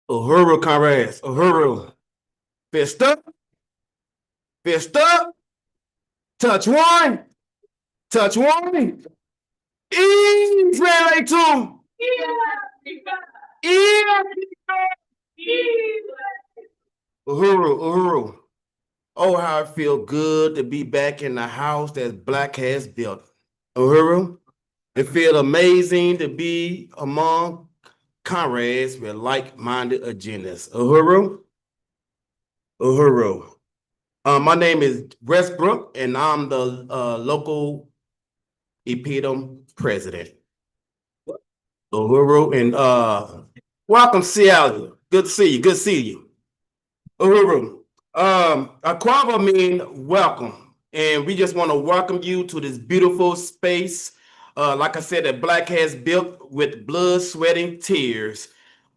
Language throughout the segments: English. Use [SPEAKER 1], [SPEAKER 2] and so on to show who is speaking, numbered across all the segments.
[SPEAKER 1] Uhuru, comrades. Uhuru. Fist up. Fist up. Touch one. Touch one. Ease, relay two. Uhuru, Uhuru. Oh, how it feel good to be back in the house that Black has built. Uhuru. It feel amazing to be among comrades with like-minded agendas. Uhuru. Uhuru. My name is Westbrook, and I'm the local InPDUM president. Uhuru, and welcome, Seattle. Good to see you. Good to see you. Uhuru. Aquava mean welcome, and we just want to welcome you to this beautiful space. Like I said, that Black has built with blood, sweat, and tears.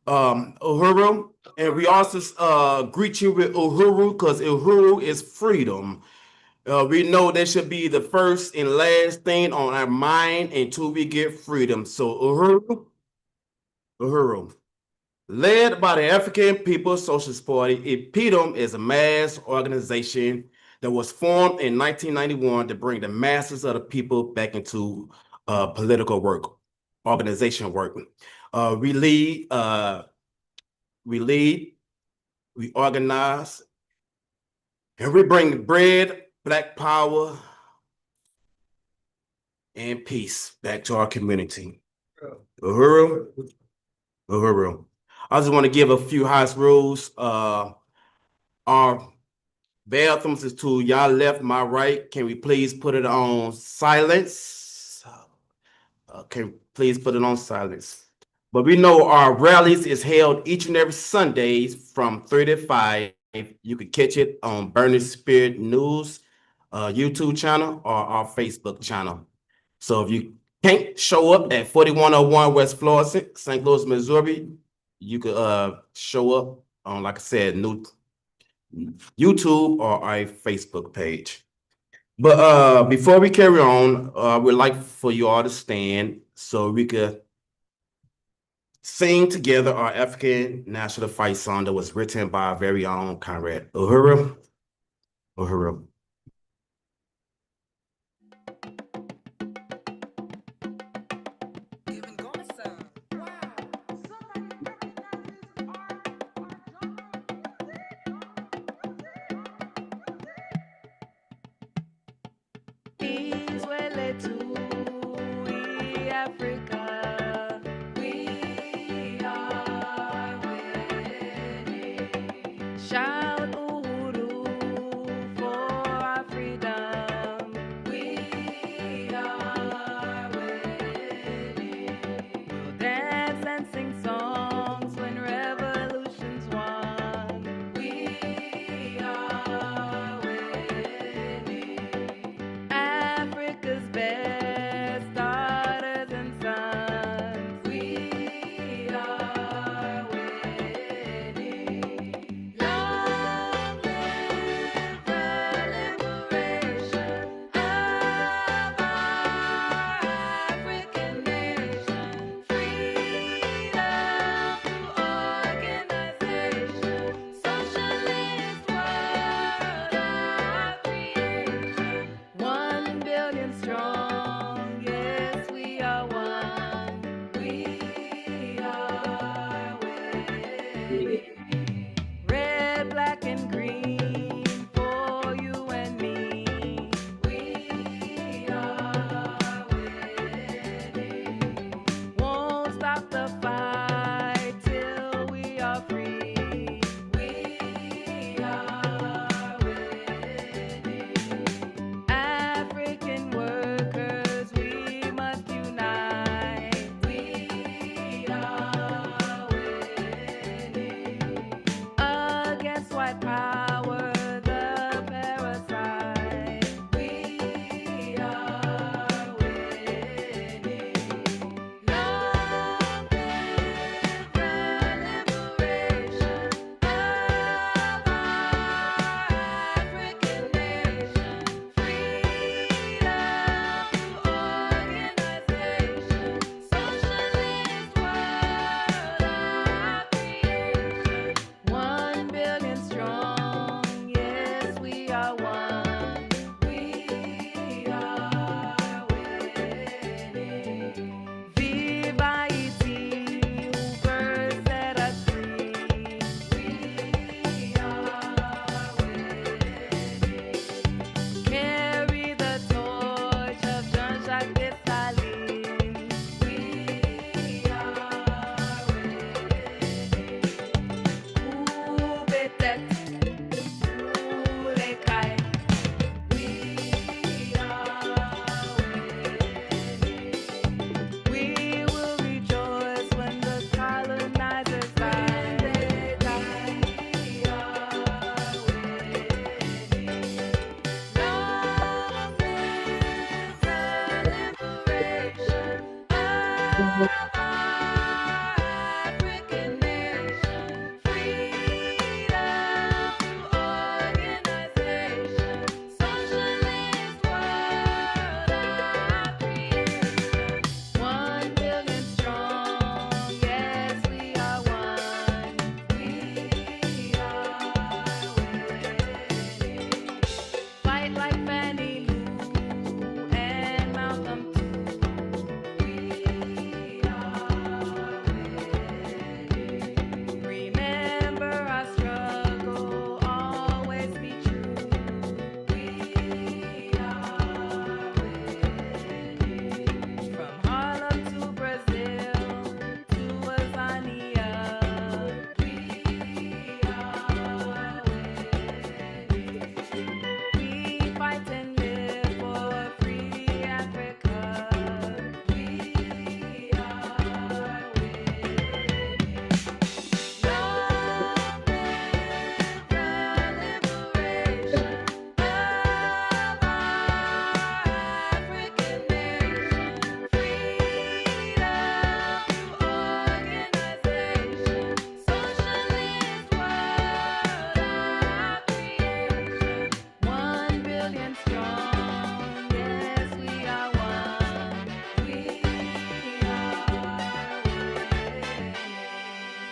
[SPEAKER 1] Uhuru, and we also greet you with Uhuru because Uhuru is freedom. We know that should be the first and last thing on our mind until we get freedom. So Uhuru, Uhuru. Led by the African People's Socialist Party, InPDUM is a mass organization that was formed in 1991 to bring the masses of the people back into political work, organization work. We lead, we organize, and we bring bread, Black power, and peace back to our community. Uhuru, Uhuru. I just want to give a few house rules. Our bathrooms is to y'all left, my right. Can we please put it on silence? Can we please put it on silence? But we know our rallies is held each and every Sundays from 3 to 5. You can catch it on Burning Spirit News YouTube channel or our Facebook channel. So if you can't show up at 4101 West Florissant, St. Louis, Missouri, you could show up on, like I said, new YouTube or our Facebook page. But before we carry on, we'd like for you all to stand so we could sing together our African national fight song that was written by our very own Comrade Uhuru. Uhuru.
[SPEAKER 2] Africa, we are winning. Shout Uhuru for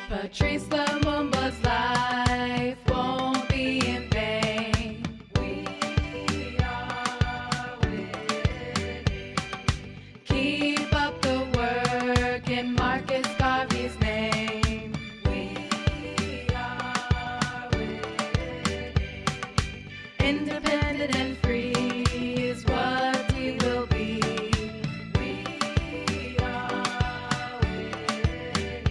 [SPEAKER 2] Patrice Lumumba's life won't be in vain. We are winning. Keep up the work in Marcus Garvey's name. We are winning. Independent and free is what we will be. We are winning.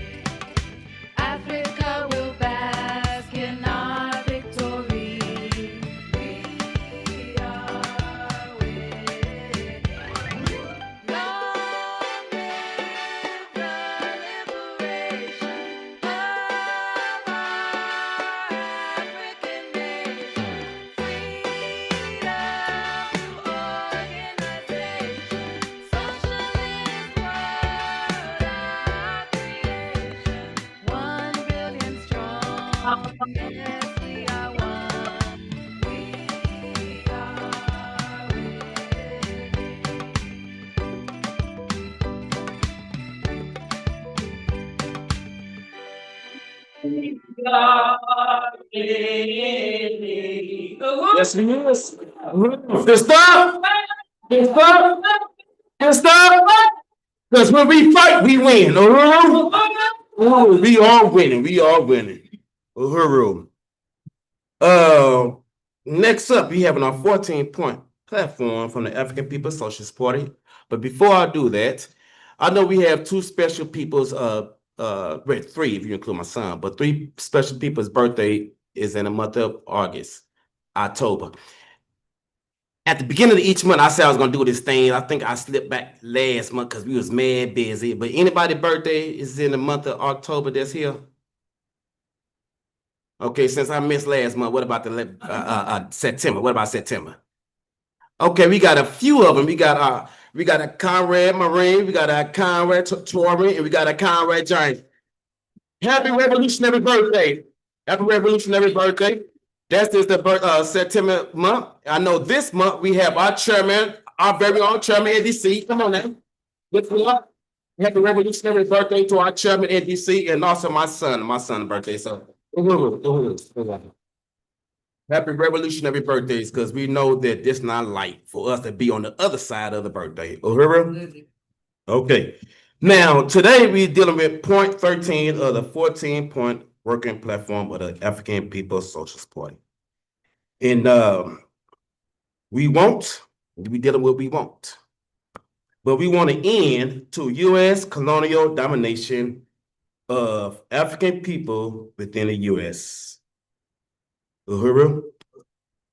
[SPEAKER 2] Africa will bask in our victory. We are winning. Long live the liberation of our African nation. Freedom, organization, socialist world, our creation. 1 billion strong, yes, we are one. We are winning.
[SPEAKER 1] Yes, we is. Good stuff. Good stuff. Good stuff. Because when we fight, we win. Uhuru. We are winning. We are winning. Uhuru. Next up, we have our 14-point platform from the African People's Socialist Party. But before I do that, I know we have two special people's three if you include my son, but three special people's birthday is in the month of October. At the beginning of each month, I said I was gonna do this thing. I think I slipped back last month because we was mad busy. But anybody's birthday is in the month of October that's here? Okay, since I missed last month, what about the September? What about September? Okay, we got a few of them. We got a Conrad Marine, we got a Conrad Torrey, and we got a Conrad Giant. Happy revolutionary birthday! Happy revolutionary birthday! That's just the September month. I know this month we have our chairman, our very own chairman in DC. Come on now. Good luck. Happy revolutionary birthday to our chairman in DC and also my son's birthday. So happy revolutionary birthdays, because we know that this not light for us to be on the other side of the birthday. Uhuru? Okay. Now, today we're dealing with point 13 of the 14-point working platform of the African People's Socialist Party. And we dealing with we won't. But we want to end to U.S. colonial domination of African people within the U.S. Uhuru?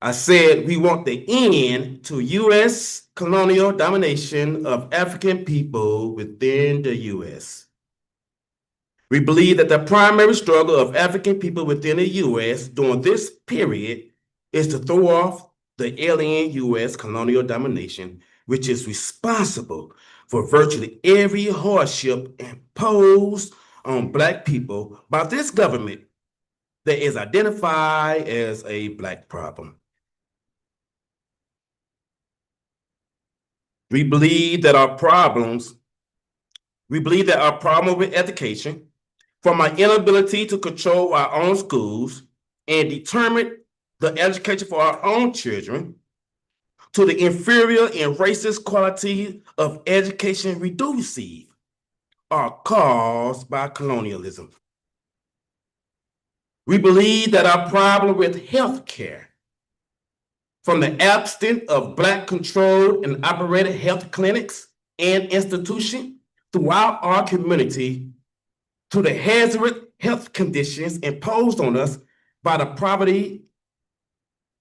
[SPEAKER 1] I said we want the end to U.S. colonial domination of African people within the U.S. We believe that the primary struggle of African people within the U.S. during this period is to throw off the alien U.S. colonial domination, which is responsible for virtually every hardship imposed on Black people by this government that is identified as a Black problem. We believe that our problem with education, from our inability to control our own schools and determine the education for our own children, to the inferior and racist quality of education we do receive, are caused by colonialism. We believe that our problem with healthcare, from the absence of Black-controlled and operated health clinics and institutions throughout our community, to the hazardous health conditions imposed on us by the poverty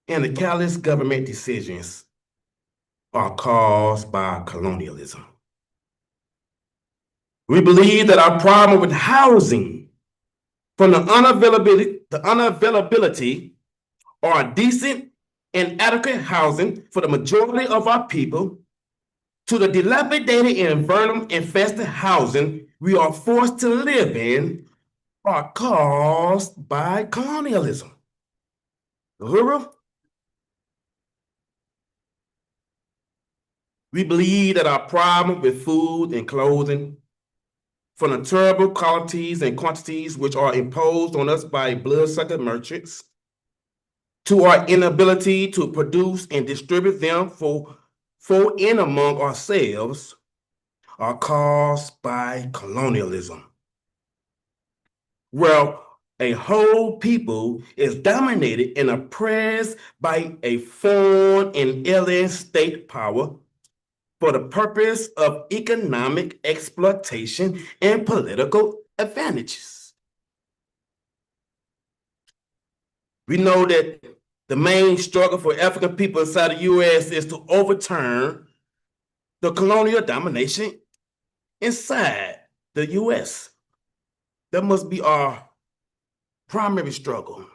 [SPEAKER 1] and the careless government decisions, are caused by colonialism. We believe that our problem with housing, from the unavailability or decent and adequate housing for the majority of our people, to the dilapidated and vermin-infested housing we are forced to live in, are caused by colonialism. Uhuru? We believe that our problem with food and clothing, from the terrible qualities and quantities which are imposed on us by bloodsucker merchants to our inability to produce and distribute them for and among ourselves are caused by colonialism. Well, a whole people is dominated and oppressed by a foreign and alien state power for the purpose of economic exploitation and political advantages. We know that the main struggle for African people inside the U.S. is to overturn the colonial domination inside the U.S. That must be our primary struggle.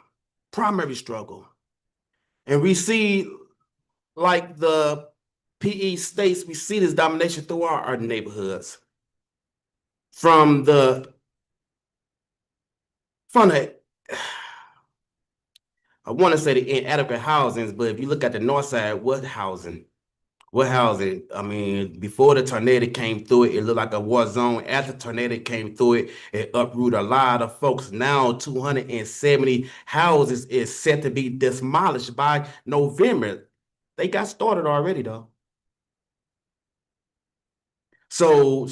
[SPEAKER 1] And we see, like the PE states, we see this domination through our neighborhoods. From the I want to say the inadequate housings, but if you look at the north side, what housing? I mean, before the tornado came through it, it looked like a war zone. After the tornado came through it, it uprooted a lot of folks. Now 270 houses is set to be demolished by November. They got started already though. So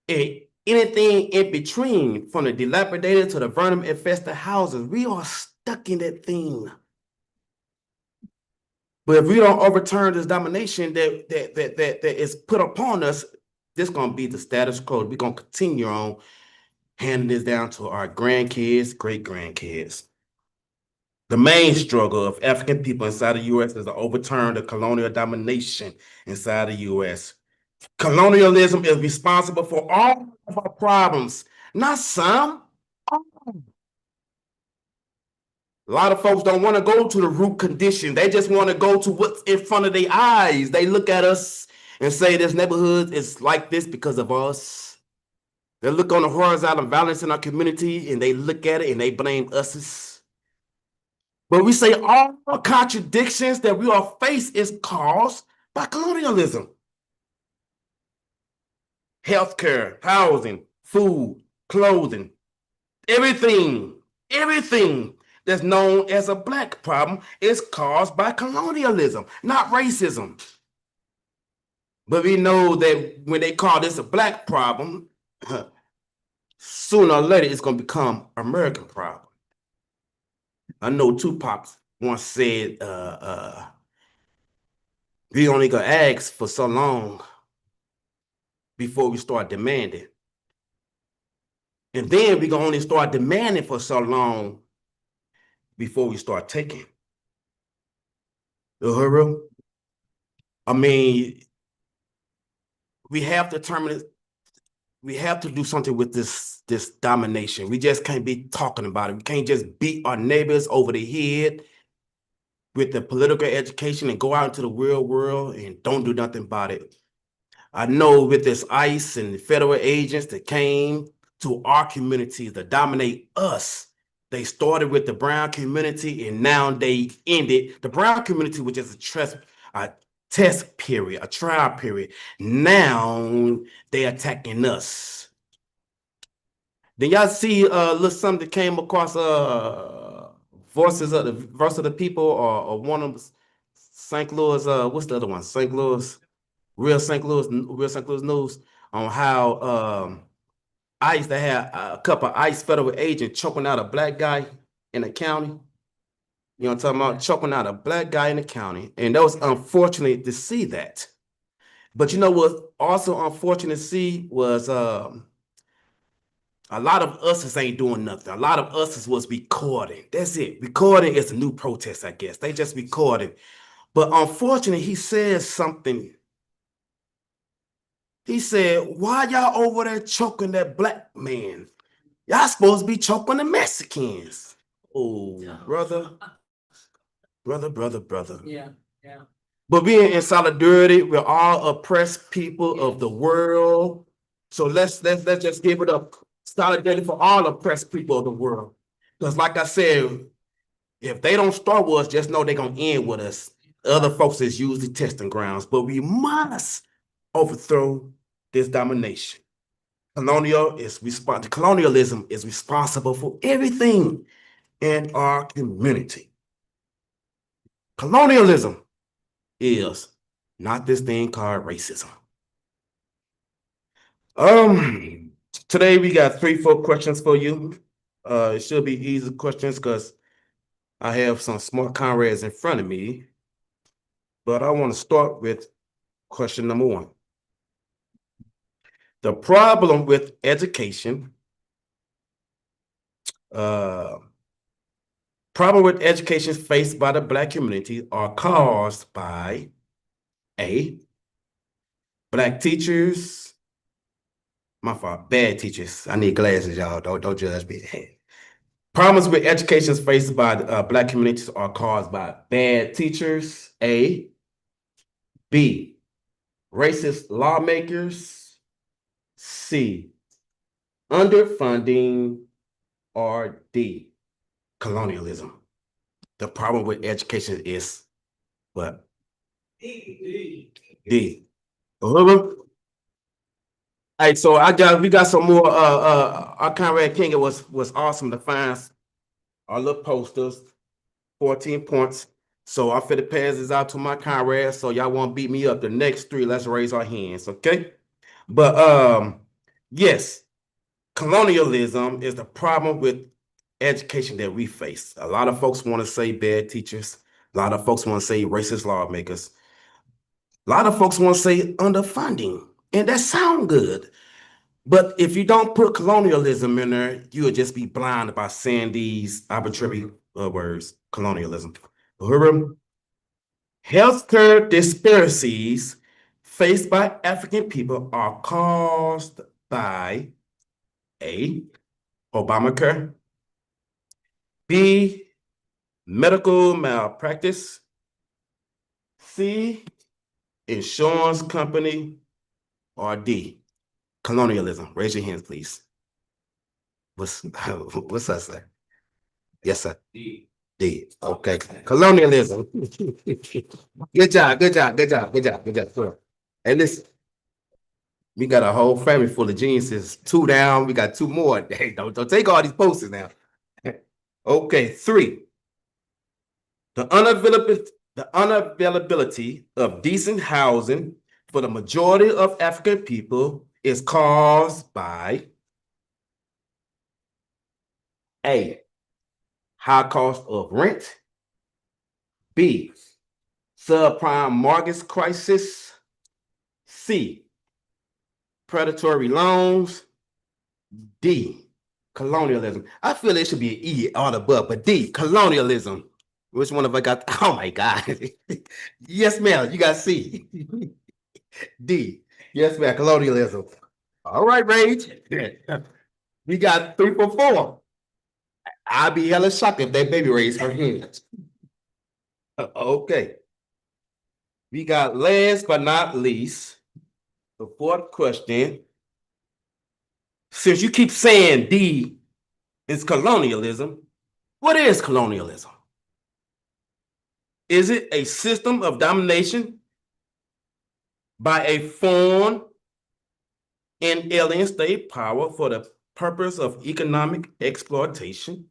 [SPEAKER 1] anything in between, from the dilapidated to the vermin infested houses, we are stuck in that thing. But if we don't overturn this domination that is put upon us, this is gonna be the status quo. We're gonna continue on handing this down to our grandkids, great-grandkids. The main struggle of African people inside the U.S. is to overturn the colonial domination inside the U.S. Colonialism is responsible for all of our problems, not some. A lot of folks don't want to go to the root condition. They just want to go to what's in front of their eyes. They look at us and say this neighborhood is like this because of us. They look on the horizontal violence in our community and they look at it and they blame us. But we say all contradictions that we are faced is caused by colonialism. Healthcare, housing, food, clothing, everything that's known as a Black problem is caused by colonialism, not racism. But we know that when they call this a Black problem, sooner or later it's going to become American problem. I know Tupac once said, we only gonna ask for so long before we start demanding. And then we gonna only start demanding for so long before we start taking. Uhuru, I mean, we have to do something with this domination. We just can't be talking about it. We can't just beat our neighbors over the head with the political education and go out into the real world and don't do nothing about it. I know with this ICE and the federal agents that came to our communities to dominate us, they started with the brown community and now they ended the brown community, which is a test period, a trial period. Now they attacking us. Then y'all see little something that came across Voice of the People or one of them, St. Louis, what's the other one? St. Louis St. Louis News, on how ICE, they had a couple of ICE federal agents choking out a Black guy in the county. You know what I'm talking about? Choking out a Black guy in the county. And that was unfortunate to see that. But you know what also unfortunate to see was a lot of us ain't doing nothing. A lot of us was recording. That's it. Recording is a new protest, I guess. They just recording. But unfortunately, he says something. He said, why y'all over there choking that Black man? Y'all supposed to be choking the Mexicans. Oh, brother.
[SPEAKER 3] Yeah.
[SPEAKER 1] But being in solidarity with all oppressed people of the world. So let's just give it up. Solidarity for all oppressed people of the world. Because like I said, if they don't start with us, just know they're gonna end with us. Other folks is usually testing grounds, but we must overthrow this domination. colonialism is responsible for everything in our community. Colonialism is not this thing called racism. Today we got 3-4 questions for you. It should be easy questions because I have some smart comrades in front of me. But I want to start with question number 1. The problem with education, faced by the Black community are caused by A, Black teachers. My fault, bad teachers. I need glasses, y'all. Don't judge me. Problems with education faced by Black communities are caused by bad teachers, A. B, racist lawmakers, C, underfunding, or D, colonialism. The problem with education is what? D. Uhuru? Hey, so we got some more. Our Comrade Ekenge was awesome to find our little posters, 14 points. So I'm finna pass this out to my comrades. So y'all won't beat me up. The next 3, let's raise our hands, okay? But yes, colonialism is the problem with education that we face. A lot of folks want to say bad teachers. A lot of folks want to say racist lawmakers. A lot of folks want to say underfunding, and that sounds good. But if you don't put colonialism in there, you'll just be blinded by saying these arbitrary words, colonialism. Uhuru, healthcare disparities faced by African people are caused by A, Obamacare, B, medical malpractice, C, insurance company, or D, colonialism. Raise your hands, please. What's that say? Yes, sir. D. D. Okay. Colonialism. Good job. Hey, listen, we got a whole family full of geniuses. 2 down. We got 2 more. Hey, don't take all these posters now. Okay, 3. The unavailability of decent housing for the majority of African people is caused by A, high cost of rent, B, subprime mortgage crisis, C, predatory loans, D, colonialism. I feel it should be an E on the above, but D, colonialism. Which one have I got? Oh my God. Yes, ma'am. You got C. D. Yes, ma'am. Colonialism. All right, Rage. We got 3 for 4. I'd be hella shocked if that baby raised her hand. Okay. We got last but not least, the 4th question. Since you keep saying D is colonialism, what is colonialism? Is it a system of domination by a foreign and alien state power for the purpose of economic exploitation?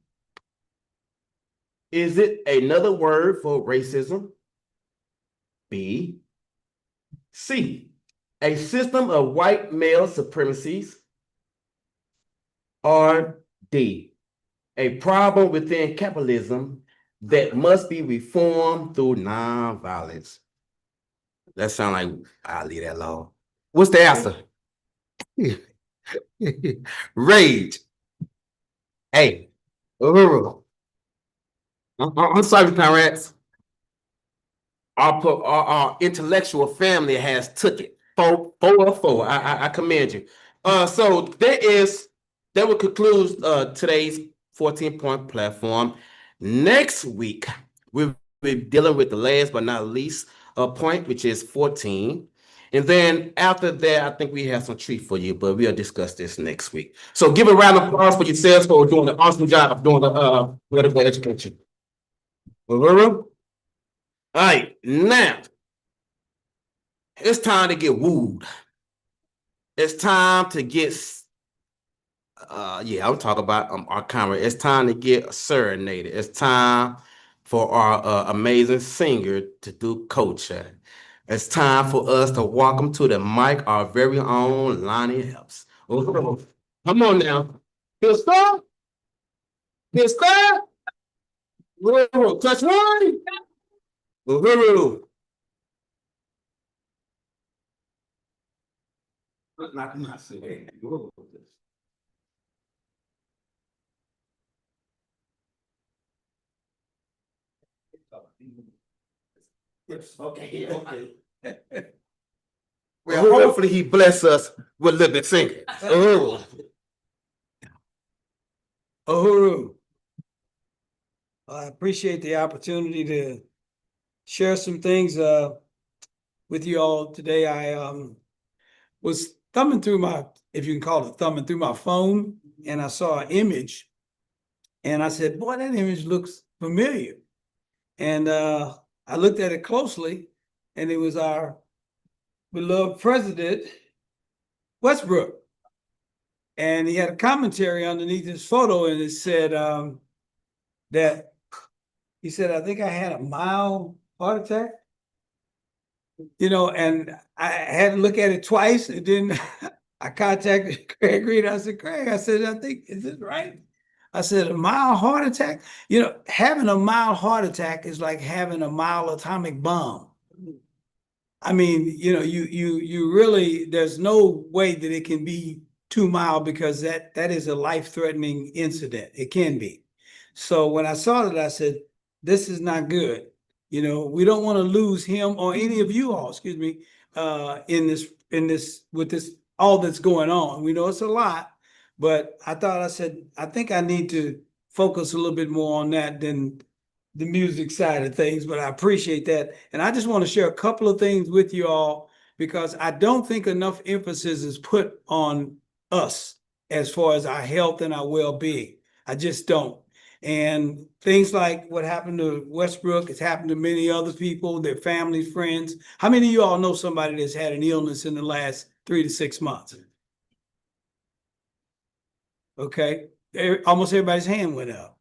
[SPEAKER 1] Is it another word for racism? B. C. A system of white male supremacies? Or D. A problem within capitalism that must be reformed through nonviolence? That sounds like I'll leave that alone. What's the answer? Rage. Hey, Uhuru. I'm sorry, comrades. Our intellectual family has took it. 4-4. I commend you. So that will conclude today's 14-point platform. Next week, we'll be dealing with the last but not least point, which is 14. And then after that, I think we have some treat for you, but we'll discuss this next week. So give a round of applause for yourselves for doing an awesome job of doing the political education. Uhuru? All right, now it's time to get wooed. It's time to get Yeah, I'm talking about our comrade. It's time to get serenaded. It's time for our amazing singer to do culture. It's time for us to welcome to the mic our very own Lonnie Epps. Oh, come on now. Pistol, pistol, Uhuru, touch one. Uhuru. Not my city. Yes, okay, okay. Well, hopefully he bless us with a little bit singing. Uhuru.
[SPEAKER 3] Uhuru, I appreciate the opportunity to share some things with you all today. I was thumbing through my, if you can call it thumbing through my phone, and I saw an image, and I said, "Boy, that image looks familiar." And I looked at it closely, and it was our beloved president, Westbrook. And he had a commentary underneath his photo, and it said that he said, "I think I had a mild heart attack." And I had to look at it twice, and then I contacted Craig Reed. I said, "Craig, I said, I think, is this right?" I said, "A mild heart attack?" Having a mild heart attack is like having a mild atomic bomb. I mean, you really, there's no way that it can be too mild, because that is a life-threatening incident. It can be. So when I saw that, I said, this is not good. We don't want to lose him or any of you all, excuse me, with this, all that's going on. We know it's a lot, but I said, I think I need to focus a little bit more on that than the music side of things, but I appreciate that. And I just want to share a couple of things with you all, because I don't think enough emphasis is put on us as far as our health and our well-being. I just don't. And things like what happened to Westbrook, it's happened to many other people, their families, friends. How many of you all know somebody that's had an illness in the last 3 to 6 months? Okay. Almost everybody's hand went up.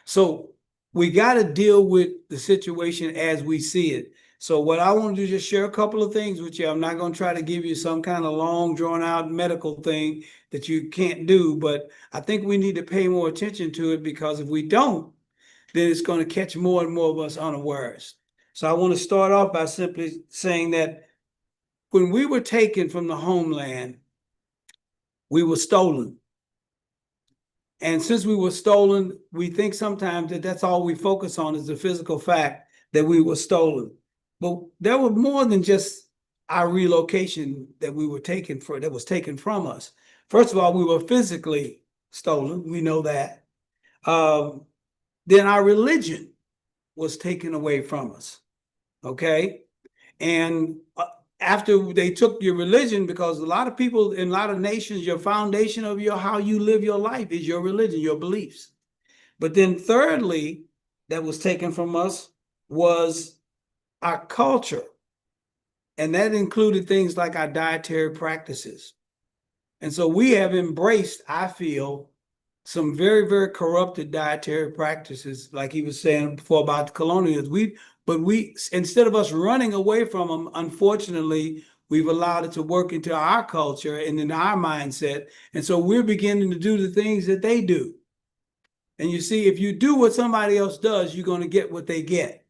[SPEAKER 3] So we got to deal with the situation as we see it. So what I want to do is just share a couple of things with you. I'm not going to try to give you some kind of long, drawn out medical thing that you can't do, but I think we need to pay more attention to it, because if we don't, then it's going to catch more and more of us unawares. So I want to start off by simply saying that when we were taken from the homeland, we were stolen. And since we were stolen, we think sometimes that that's all we focus on, is the physical fact that we were stolen. But there was more than just our relocation that we were taken for, that was taken from us. First of all, we were physically stolen. We know that. Then our religion was taken away from us. Okay. And after they took your religion, because a lot of people in a lot of nations, your foundation of how you live your life is your religion, your beliefs. But then thirdly, that was taken from us was our culture. And that included things like our dietary practices. And so we have embraced, I feel, some very, very corrupted dietary practices, like he was saying before about the colonialism. But instead of us running away from them, unfortunately, we've allowed it to work into our culture and in our mindset. And so we're beginning to do the things that they do. And you see, if you do what somebody else does, you're going to get what they get.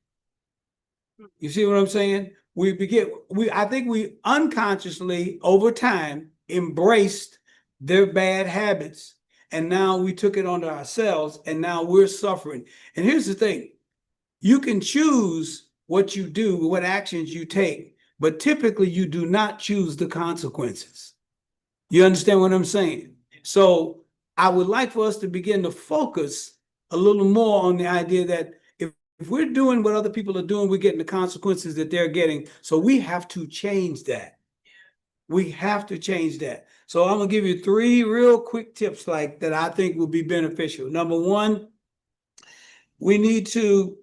[SPEAKER 3] You see what I'm saying? I think we unconsciously, over time, embraced their bad habits. And now we took it onto ourselves, and now we're suffering. And here's the thing. You can choose what you do, what actions you take, but typically you do not choose the consequences. You understand what I'm saying? So I would like for us to begin to focus a little more on the idea that if we're doing what other people are doing, we're getting the consequences that they're getting. So we have to change that. We have to change that. So I'm gonna give you 3 real quick tips like that I think will be beneficial. Number one, we need to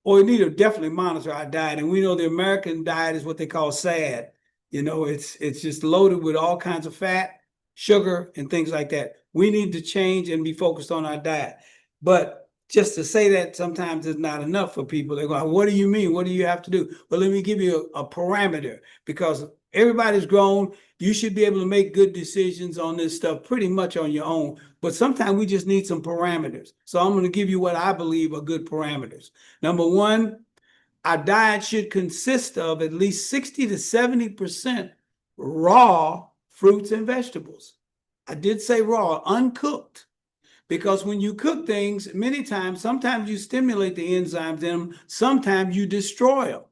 [SPEAKER 3] definitely monitor our diet. And we know the American diet is what they call SAD. It's just loaded with all kinds of fat, sugar, and things like that. We need to change and be focused on our diet. But just to say that sometimes is not enough for people. They go, what do you mean? What do you have to do? Well, let me give you a parameter, because everybody's grown. You should be able to make good decisions on this stuff pretty much on your own. But sometimes we just need some parameters. So I'm going to give you what I believe are good parameters. Number one, our diet should consist of at least 60 to 70% raw fruits and vegetables. I did say raw, uncooked. Because when you cook things, many times, sometimes you stimulate the enzymes in them, sometimes you destroy them.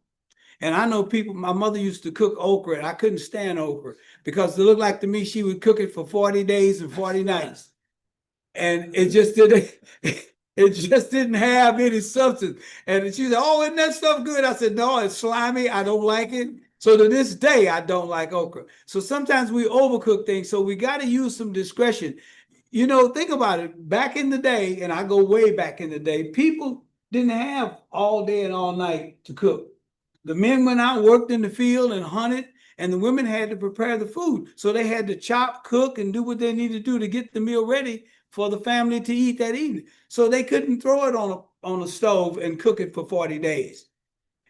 [SPEAKER 3] And I know people, my mother used to cook okra, and I couldn't stand okra because it looked like to me she would cook it for 40 days and 40 nights. And it just didn't have any substance. And she said, oh, isn't that stuff good? I said, no, it's slimy. I don't like it. So to this day, I don't like okra. So sometimes we overcook things. So we got to use some discretion. You know, think about it. Back in the day, and I go way back in the day, people didn't have all day and all night to cook. The men went out, worked in the field and hunted, and the women had to prepare the food. So they had to chop, cook, and do what they needed to do to get the meal ready for the family to eat that evening. So they couldn't throw it on a stove and cook it for 40 days.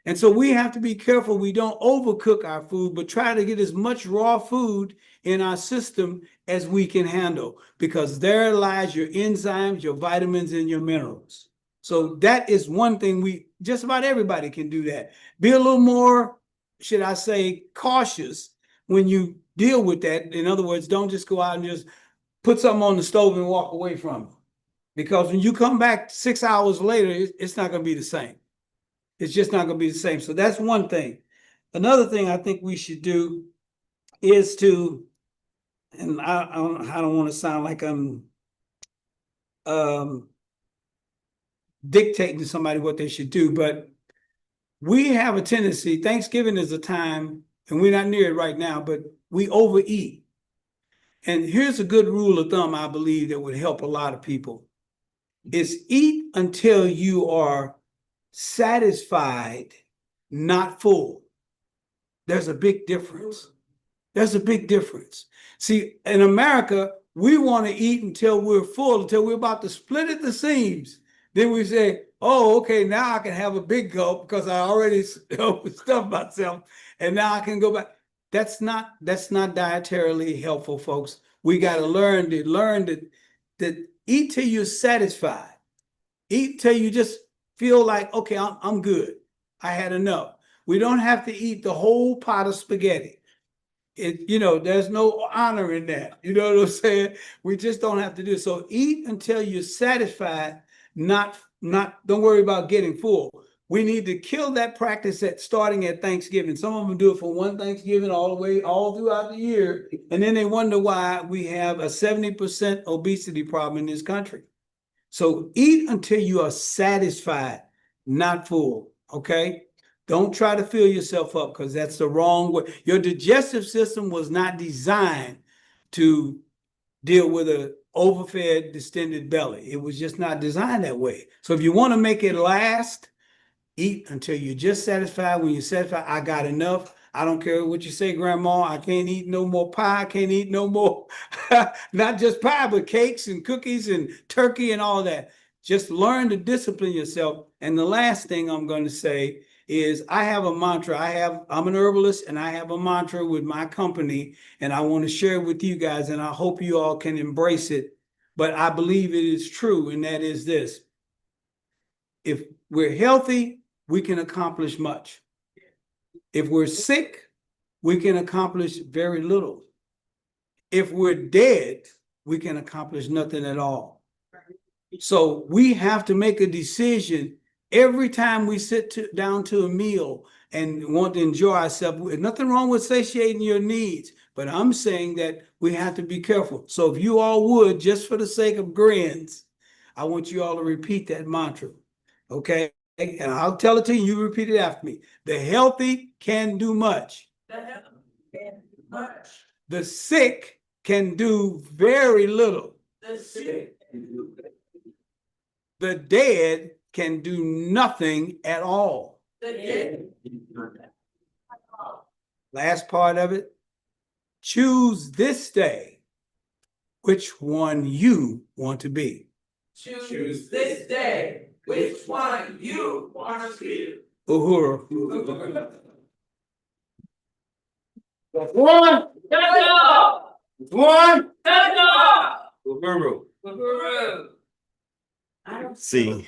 [SPEAKER 3] And so we have to be careful we don't overcook our food, but try to get as much raw food in our system as we can handle, because there lies your enzymes, your vitamins, and your minerals. So that is one thing just about everybody can do that. Be a little more, should I say, cautious when you deal with that. In other words, don't just go out and just put something on the stove and walk away from it. Because when you come back 6 hours later, it's not going to be the same. It's just not going to be the same. So that's one thing. Another thing I think we should do is to, and I don't want to sound like I'm dictating to somebody what they should do, but we have a tendency, Thanksgiving is a time, and we're not near it right now, but we overeat. And here's a good rule of thumb, I believe, that would help a lot of people, is eat until you are satisfied, not full. There's a big difference. There's a big difference. See, in America, we want to eat until we're full, until we're about to split at the seams. Then we say, oh, okay, now I can have a big gulp because I already stuffed myself, and now I can go back. That's not dietarily helpful, folks. We got to learn that eat till you're satisfied. Eat till you just feel like, okay, I'm good. I had enough. We don't have to eat the whole pot of spaghetti. There's no honor in that. You know what I'm saying? We just don't have to do it. So eat until you're satisfied, not don't worry about getting full. We need to kill that practice starting at Thanksgiving. Some of them do it for one Thanksgiving all throughout the year. And then they wonder why we have a 70% obesity problem in this country. So eat until you are satisfied, not full, okay? Don't try to fill yourself up, because that's the wrong way. Your digestive system was not designed to deal with an overfed, distended belly. It was just not designed that way. So if you want to make it last, eat until you're just satisfied. When you're satisfied, I got enough. I don't care what you say, Grandma. I can't eat no more pie. I can't eat no more, not just pie, but cakes and cookies and turkey and all that. Just learn to discipline yourself. And the last thing I'm going to say is I have a mantra. I'm an herbalist, and I have a mantra with my company, and I want to share it with you guys, and I hope you all can embrace it. But I believe it is true, and that is this. If we're healthy, we can accomplish much. If we're sick, we can accomplish very little. If we're dead, we can accomplish nothing at all. So we have to make a decision every time we sit down to a meal and want to enjoy ourselves. There's nothing wrong with satiating your needs, but I'm saying that we have to be careful. So if you all would, just for the sake of grins, I want you all to repeat that mantra, okay? And I'll tell it to you, you repeat it after me. The healthy can do much.
[SPEAKER 2] The healthy can do much.
[SPEAKER 3] The sick can do very little.
[SPEAKER 2] The sick can do very little.
[SPEAKER 3] The dead can do nothing at all.
[SPEAKER 2] The dead can do nothing at all.
[SPEAKER 3] Last part of it. Choose this day which one you want to be.
[SPEAKER 2] Choose this day which one you want to be.
[SPEAKER 3] Uhuru.
[SPEAKER 1] One, one,
[SPEAKER 2] Uhuru.
[SPEAKER 1] Uhuru.
[SPEAKER 2] Uhuru.
[SPEAKER 1] See.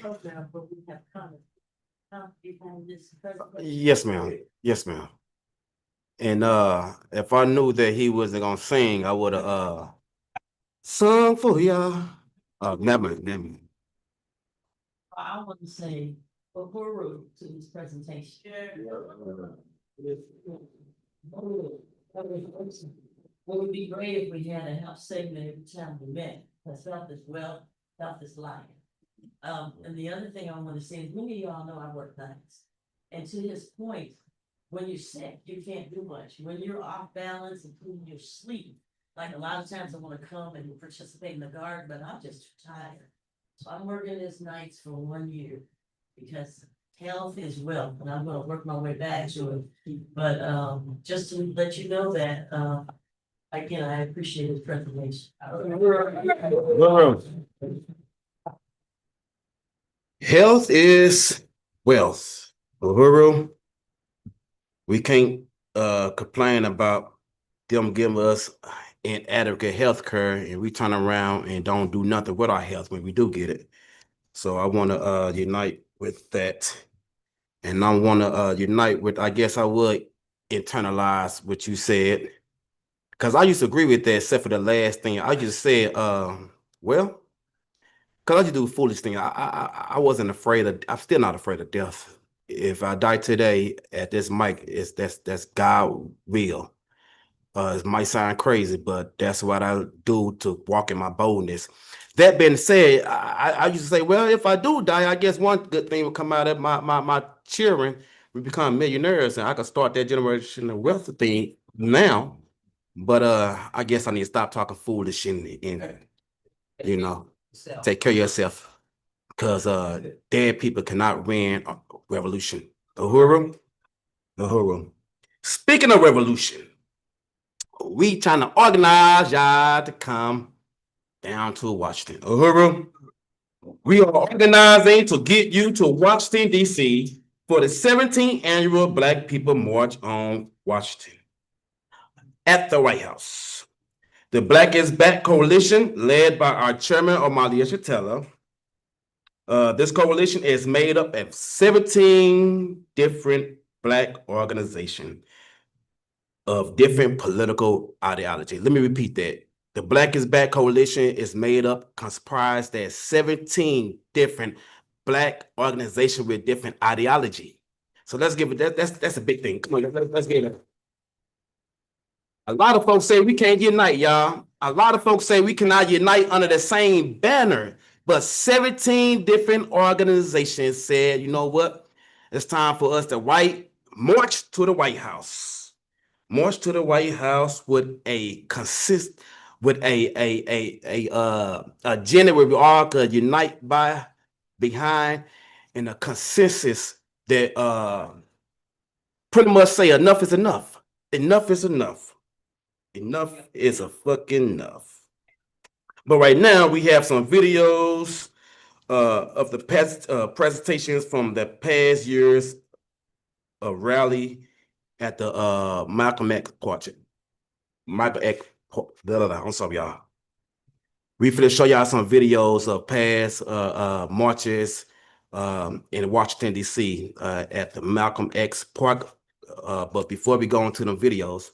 [SPEAKER 1] Yes, ma'am. Yes, ma'am. And if I knew that he wasn't gonna sing, I would have sung for ya. Never.
[SPEAKER 4] I want to say Uhuru to this presentation. What would be great if we had a health segment every time we met, because health is wealth, health is life. And the other thing I want to say is many of y'all know I work nights. And to his point, when you're sick, you can't do much. When you're off balance, including your sleep, like a lot of times I want to come and participate in the garden, but I'm just too tired. So I'm working this nights for 1 year because health is wealth, and I'm gonna work my way back to it. But just to let you know that again, I appreciate his presentation.
[SPEAKER 1] Health is wealth. Uhuru. We can't complain about them giving us inadequate health care, and we turn around and don't do nothing with our health when we do get it. So I want to unite with that. And I want to unite with, I guess I would internalize what you said. Because I used to agree with that, except for the last thing. I just said, well, because I just do a foolish thing. I wasn't afraid of, I'm still not afraid of death. If I die today at this mic, that's God will. It might sound crazy, but that's what I do to walk in my boldness. That being said, I used to say, well, if I do die, I guess one good thing will come out of my children. We become millionaires, and I can start that generation of wealth thing now. But I guess I need to stop talking foolish and you know, take care of yourself. Because dead people cannot win a revolution. Uhuru? Uhuru. Speaking of revolution, we trying to organize y'all to come down to Washington. Uhuru? We are organizing to get you to Washington, D.C. for the 17th annual Black People March on Washington at the White House. The Black is Back Coalition, led by our chairman, Amalia Chatella. This coalition is made up of 17 different Black organizations of different political ideology. Let me repeat that. The Black is Back Coalition is made up, comprised of 17 different Black organizations with different ideology. So let's give it, that's a big thing. Come on, let's get it. A lot of folks say we can't unite, y'all. A lot of folks say we cannot unite under the same banner, but 17 different organizations said, you know what? It's time for us to march to the White House. March to the White House with a agenda where we all could unite behind and a consensus that pretty much say enough is enough. Enough is enough. Enough is a fucking enough. But right now we have some videos of the past presentations from the past years of rally at the Malcolm X portrait. Michael X. I'm sorry, y'all. We finna show y'all some videos of past marches in Washington, D.C. At the Malcolm X Park. But before we go into the videos,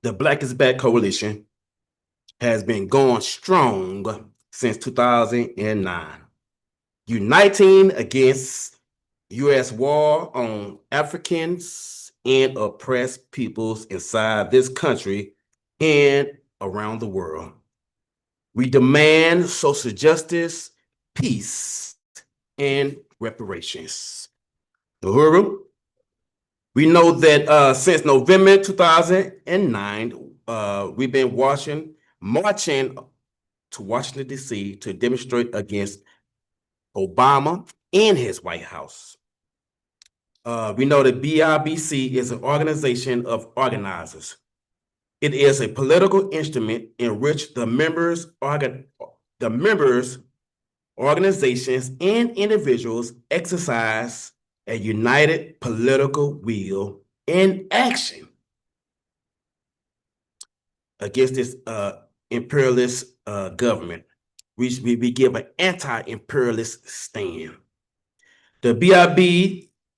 [SPEAKER 1] the Black is Back Coalition has been going strong since 2009, uniting against U.S. war on Africans and oppressed peoples inside this country and around the world. We demand social justice, peace, and reparations. Uhuru? We know that since November 2009, we've been marching to Washington, D.C. to demonstrate against Obama and his White House. We know that BIBC is an organization of organizers. It is a political instrument in which the members, organizations, and individuals exercise a united political will in action against this imperialist government. We give an anti-imperialist stand. The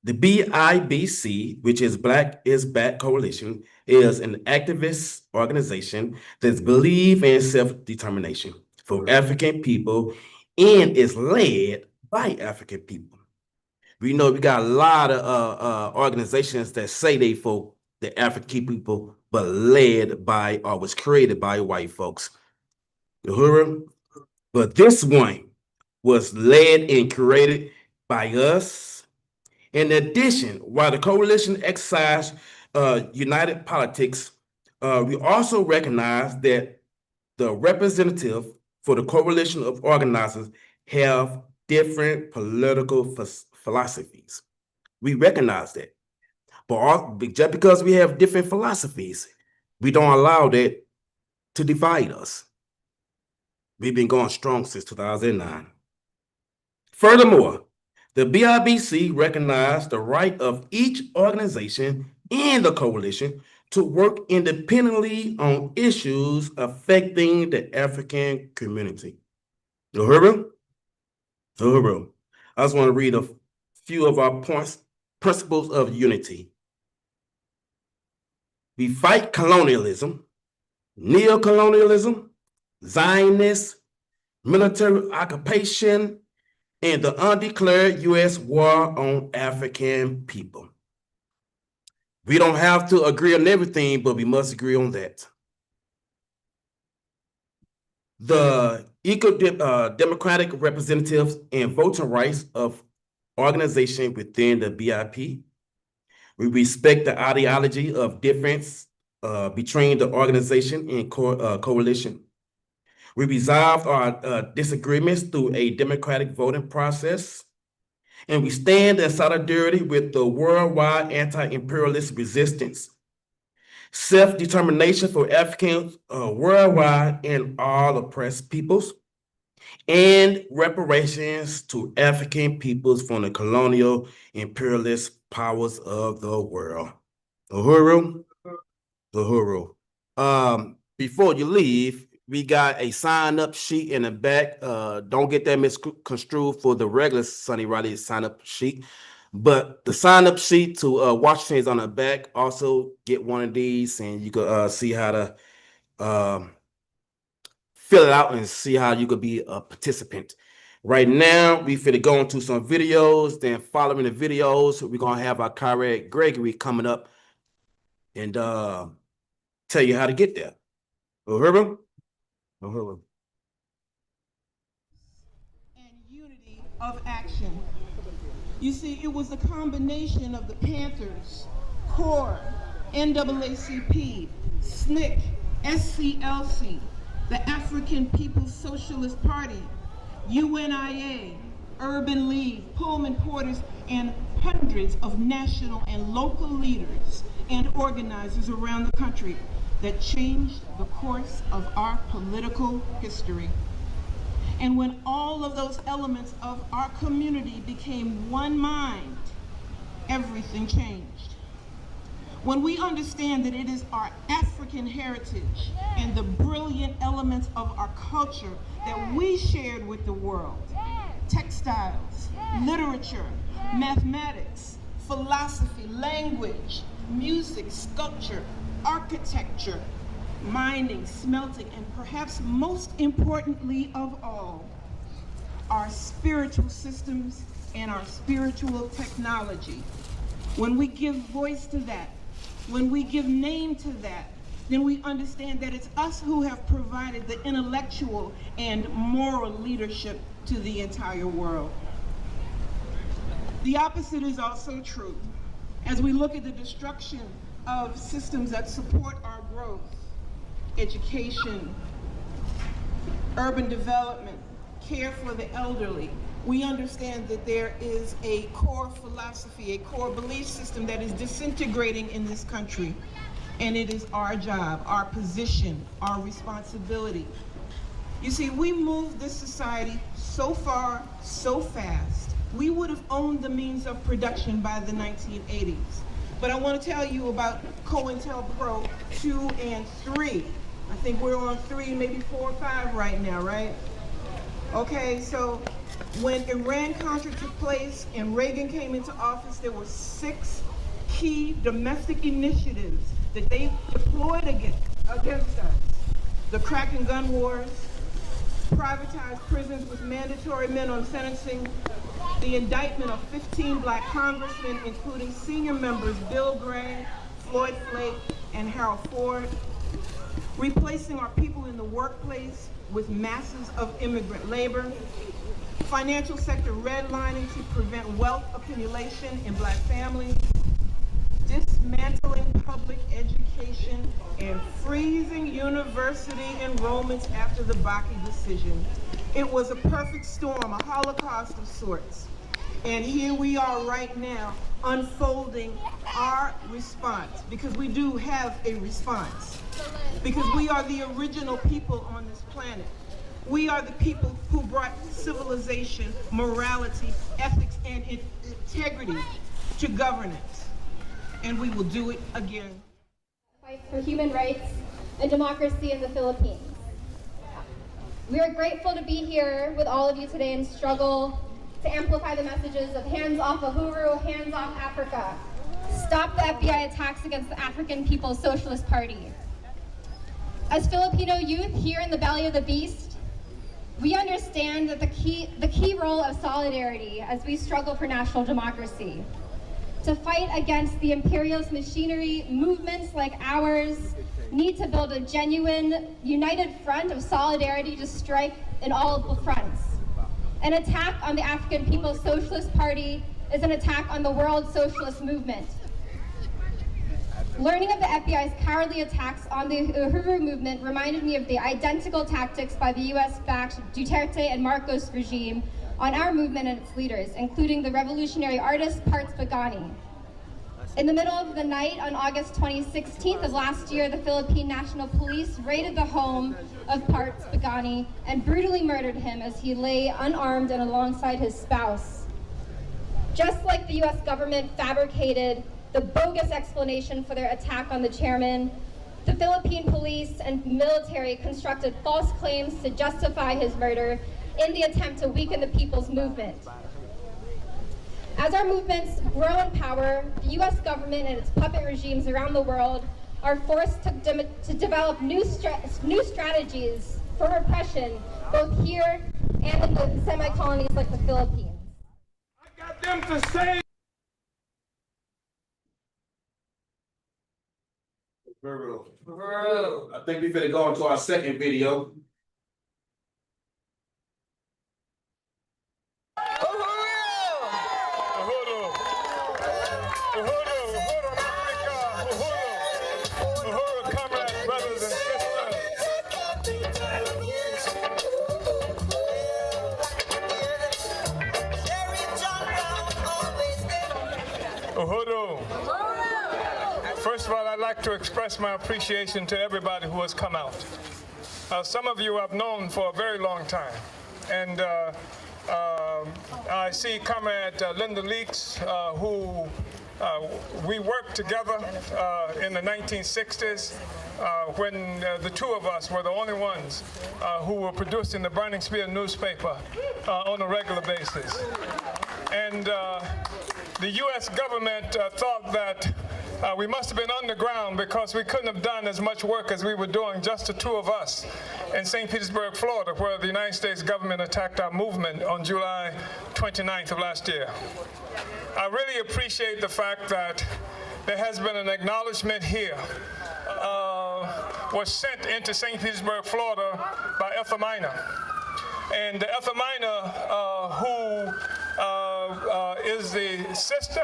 [SPEAKER 1] BIBC, which is Black is Back Coalition, is an activist organization that believes in self-determination for African people and is led by African people. We know we got a lot of organizations that say they for the African people, but led by or was created by white folks. Uhuru. But this one was led and created by us. In addition, while the coalition exercised united politics, we also recognize that the representative for the coalition of organizers have different political philosophies. We recognize that. But just because we have different philosophies, we don't allow that to divide us. We've been going strong since 2009. Furthermore, the BIBC recognized the right of each organization and the coalition to work independently on issues affecting the African community. Uhuru? Uhuru. I just want to read a few of our principles of unity. We fight colonialism, neocolonialism, Zionist, military occupation, and the undeclared U.S. war on African people. We don't have to agree on everything, but we must agree on that. The democratic representatives and voting rights of organization within the BIP. We respect the ideology of difference between the organization and coalition. We resolve our disagreements through a democratic voting process. And we stand in solidarity with the worldwide anti-imperialist resistance, self-determination for Africans worldwide and all oppressed peoples, and reparations to African peoples from the colonial imperialist powers of the world. Uhuru. Uhuru. Before you leave, we got a sign-up sheet in the back. Don't get that misconstrued for the regular Sonny Riley sign-up sheet. But the sign-up sheet to Washington is on the back. Also, get one of these, and you can see how to fill it out and see how you could be a participant. Right now, we finna go into some videos. Then following the videos, we're gonna have our Comrade Gregory coming up and tell you how to get there. Uhuru? Uhuru.
[SPEAKER 5] And unity of action. You see, it was a combination of the Panthers, CORE, NAACP, SNCC, SCLC, the African People's Socialist Party, UNIA, Urban League, Pullman Porters, and hundreds of national and local leaders and organizers around the country that changed the course of our political history. And when all of those elements of our community became one mind, everything changed. When we understand that it is our African heritage and the brilliant elements of our culture that we shared with the world, textiles, literature, mathematics, philosophy, language, music, sculpture, architecture, mining, smelting, and perhaps most importantly of all, our spiritual systems and our spiritual technology. When we give voice to that, when we give name to that, then we understand that it's us who have provided the intellectual and moral leadership to the entire world. The opposite is also true. As we look at the destruction of systems that support our growth, education, urban development, care for the elderly, we understand that there is a core philosophy, a core belief system that is disintegrating in this country. And it is our job, our position, our responsibility. You see, we moved this society so far, so fast. We would have owned the means of production by the 1980s. But I want to tell you about COINTELPRO 2 and 3. I think we're on 3, maybe 4 or 5 right now, right? Okay, so when Iran-Contra took place and Reagan came into office, there were 6 key domestic initiatives that they deployed against us. The crack and gun wars, privatized prisons with mandatory minimum sentencing, the indictment of 15 black congressmen, including senior members Bill Gray, Floyd Flake, and Harold Ford, replacing our people in the workplace with masses of immigrant labor, financial sector redlining to prevent wealth accumulation in black families, dismantling public education, and freezing university enrollments after the Bakke decision. It was a perfect storm, a holocaust of sorts. And here we are right now unfolding our response, because we do have a response. Because we are the original people on this planet. We are the people who brought civilization, morality, ethics, and integrity to governance. And we will do it again.
[SPEAKER 6] Fight for human rights and democracy in the Philippines. We are grateful to be here with all of you today and struggle to amplify the messages of hands off Uhuru, hands off Africa. Stop the FBI attacks against the African People's Socialist Party. As Filipino youth here in the belly of the beast, we understand that the key role of solidarity as we struggle for national democracy. To fight against the imperialist machinery, movements like ours need to build a genuine, united front of solidarity to strike in all of the fronts. An attack on the African People's Socialist Party is an attack on the world socialist movement. Learning of the FBI's cowardly attacks on the Uhuru movement reminded me of the identical tactics by the US-backed Duterte and Marcos regime on our movement and its leaders, including the revolutionary artist Parts Bagani. In the middle of the night on August 2016 of last year, the Philippine National Police raided the home of Parts Bagani and brutally murdered him as he lay unarmed and alongside his spouse. Just like the US government fabricated the bogus explanation for their attack on the chairman, the Philippine police and military constructed false claims to justify his murder in the attempt to weaken the people's movement. As our movements grow in power, the US government and its puppet regimes around the world are forced to develop new strategies for repression, both here and in the semi-colonies like the Philippines.
[SPEAKER 2] I got them to say.
[SPEAKER 1] I think we finna go into our second video.
[SPEAKER 7] Uhuru. First of all, I'd like to express my appreciation to everybody who has come out. Some of you I've known for a very long time. And I see Comrade Linda Leaks, who we worked together in the 1960s when the two of us were the only ones who were producing the Burning Spear newspaper on a regular basis. And the U.S. government thought that we must have been underground because we couldn't have done as much work as we were doing, just the two of us, in St. Petersburg, Florida, where the United States government attacked our movement on July 29th of last year. I really appreciate the fact that there has been an acknowledgement here, was sent into St. Petersburg, Florida by Ethel Minor. And Ethel Minor, who is the sister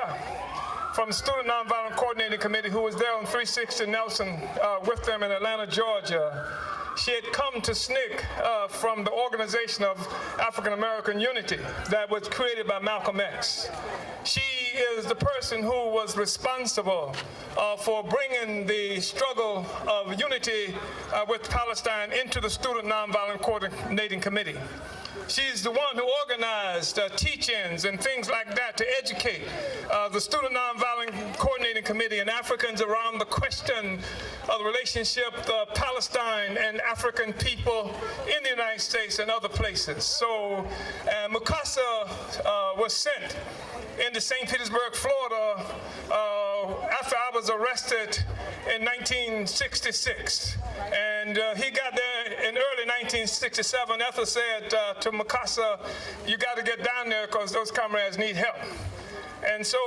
[SPEAKER 7] from the Student Nonviolent Coordinating Committee, who was there on 360 Nelson with them in Atlanta, Georgia, She had come to SNCC from the Organization of African American Unity that was created by Malcolm X. She is the person who was responsible for bringing the struggle of unity with Palestine into the Student Nonviolent Coordinating Committee. She's the one who organized teach-ins and things like that to educate the Student Nonviolent Coordinating Committee and Africans around the question of the relationship of Palestine and African people in the United States and other places. So Mukasa was sent into St. Petersburg, Florida, after I was arrested in 1966. And he got there in early 1967. Ethel said to Mukasa, you got to get down there because those comrades need help. And so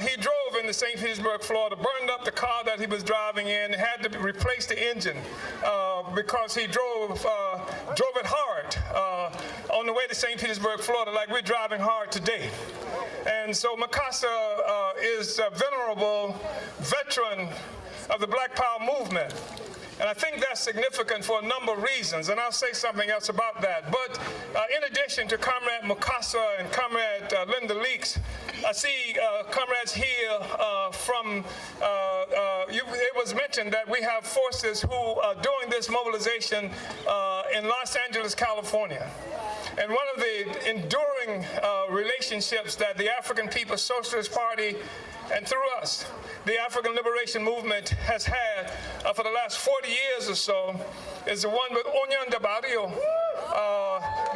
[SPEAKER 7] he drove into St. Petersburg, Florida, burned up the car that he was driving in, had to replace the engine because he drove it hard on the way to St. Petersburg, Florida, like we're driving hard today. And so Mukasa is a venerable veteran of the Black Power movement. And I think that's significant for a number of reasons, and I'll say something else about that. But in addition to Comrade Mukasa and Comrade Linda Leaks, I see comrades here from, it was mentioned that we have forces who are doing this mobilization in Los Angeles, California. And one of the enduring relationships that the African People's Socialist Party and through us, the African Liberation Movement has had for the last 40 years or so is the one with Union de Barrio,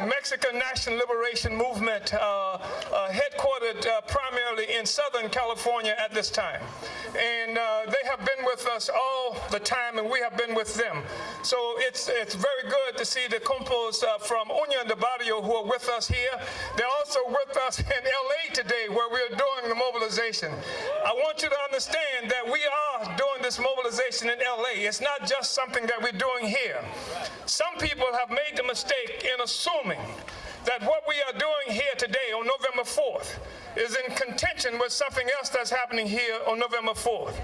[SPEAKER 7] Mexican National Liberation Movement, headquartered primarily in Southern California at this time. And they have been with us all the time, and we have been with them. So it's very good to see the compos from Union de Barrio who are with us here. They're also with us in LA today, where we're doing the mobilization. I want you to understand that we are doing this mobilization in LA. It's not just something that we're doing here. Some people have made the mistake in assuming that what we are doing here today on November 4th is in contention with something else that's happening here on November 4th.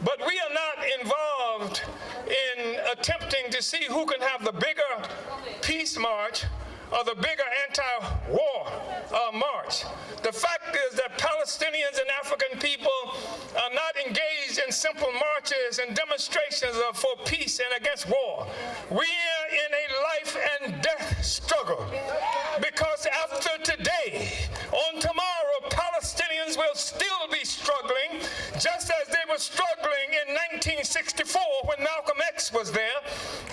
[SPEAKER 7] But we are not involved in attempting to see who can have the bigger peace march or the bigger anti-war march. The fact is that Palestinians and African people are not engaged in simple marches and demonstrations for peace and against war. We are in a life and death struggle, because after today, on tomorrow, Palestinians will still be struggling, just as they were struggling in 1964 when Malcolm X was there,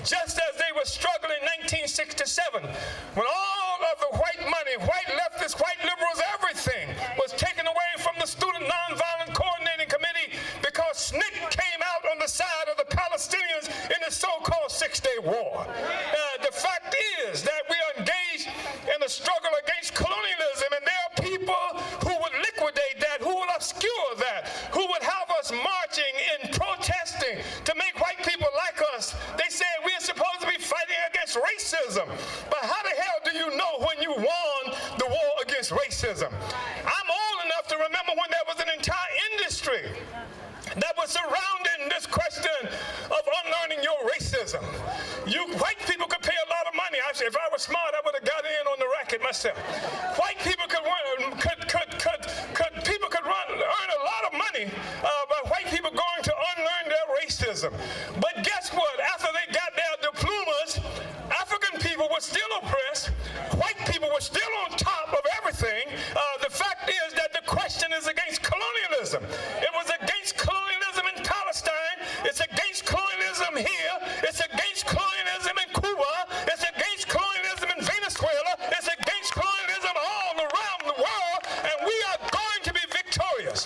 [SPEAKER 7] just as they were struggling in 1967 when all of the white money, white leftists, white liberals, everything was taken away from the Student Nonviolent Coordinating Committee because SNCC came out on the side of the Palestinians in the so-called Six-Day War. The fact is that we are engaged in a struggle against colonialism, and there are people who would liquidate that, who would obscure that, who would have us marching and protesting to make white people like us. They say we're supposed to be fighting against racism. But how the hell do you know when you won the war against racism? I'm old enough to remember when there was an entire industry that was surrounding this question of unlearning your racism. You white people could pay a lot of money. If I was smart, I would have got in on the racket myself. White people could earn a lot of money by white people going to unlearn their racism. But guess what? After they got their diplomas, African people were still oppressed. White people were still on top of everything. The fact is that the question is against colonialism. It was against colonialism in Palestine. It's against colonialism here. It's against colonialism in Cuba. It's against colonialism in Venezuela. It's against colonialism all around the world, and we are going to be victorious.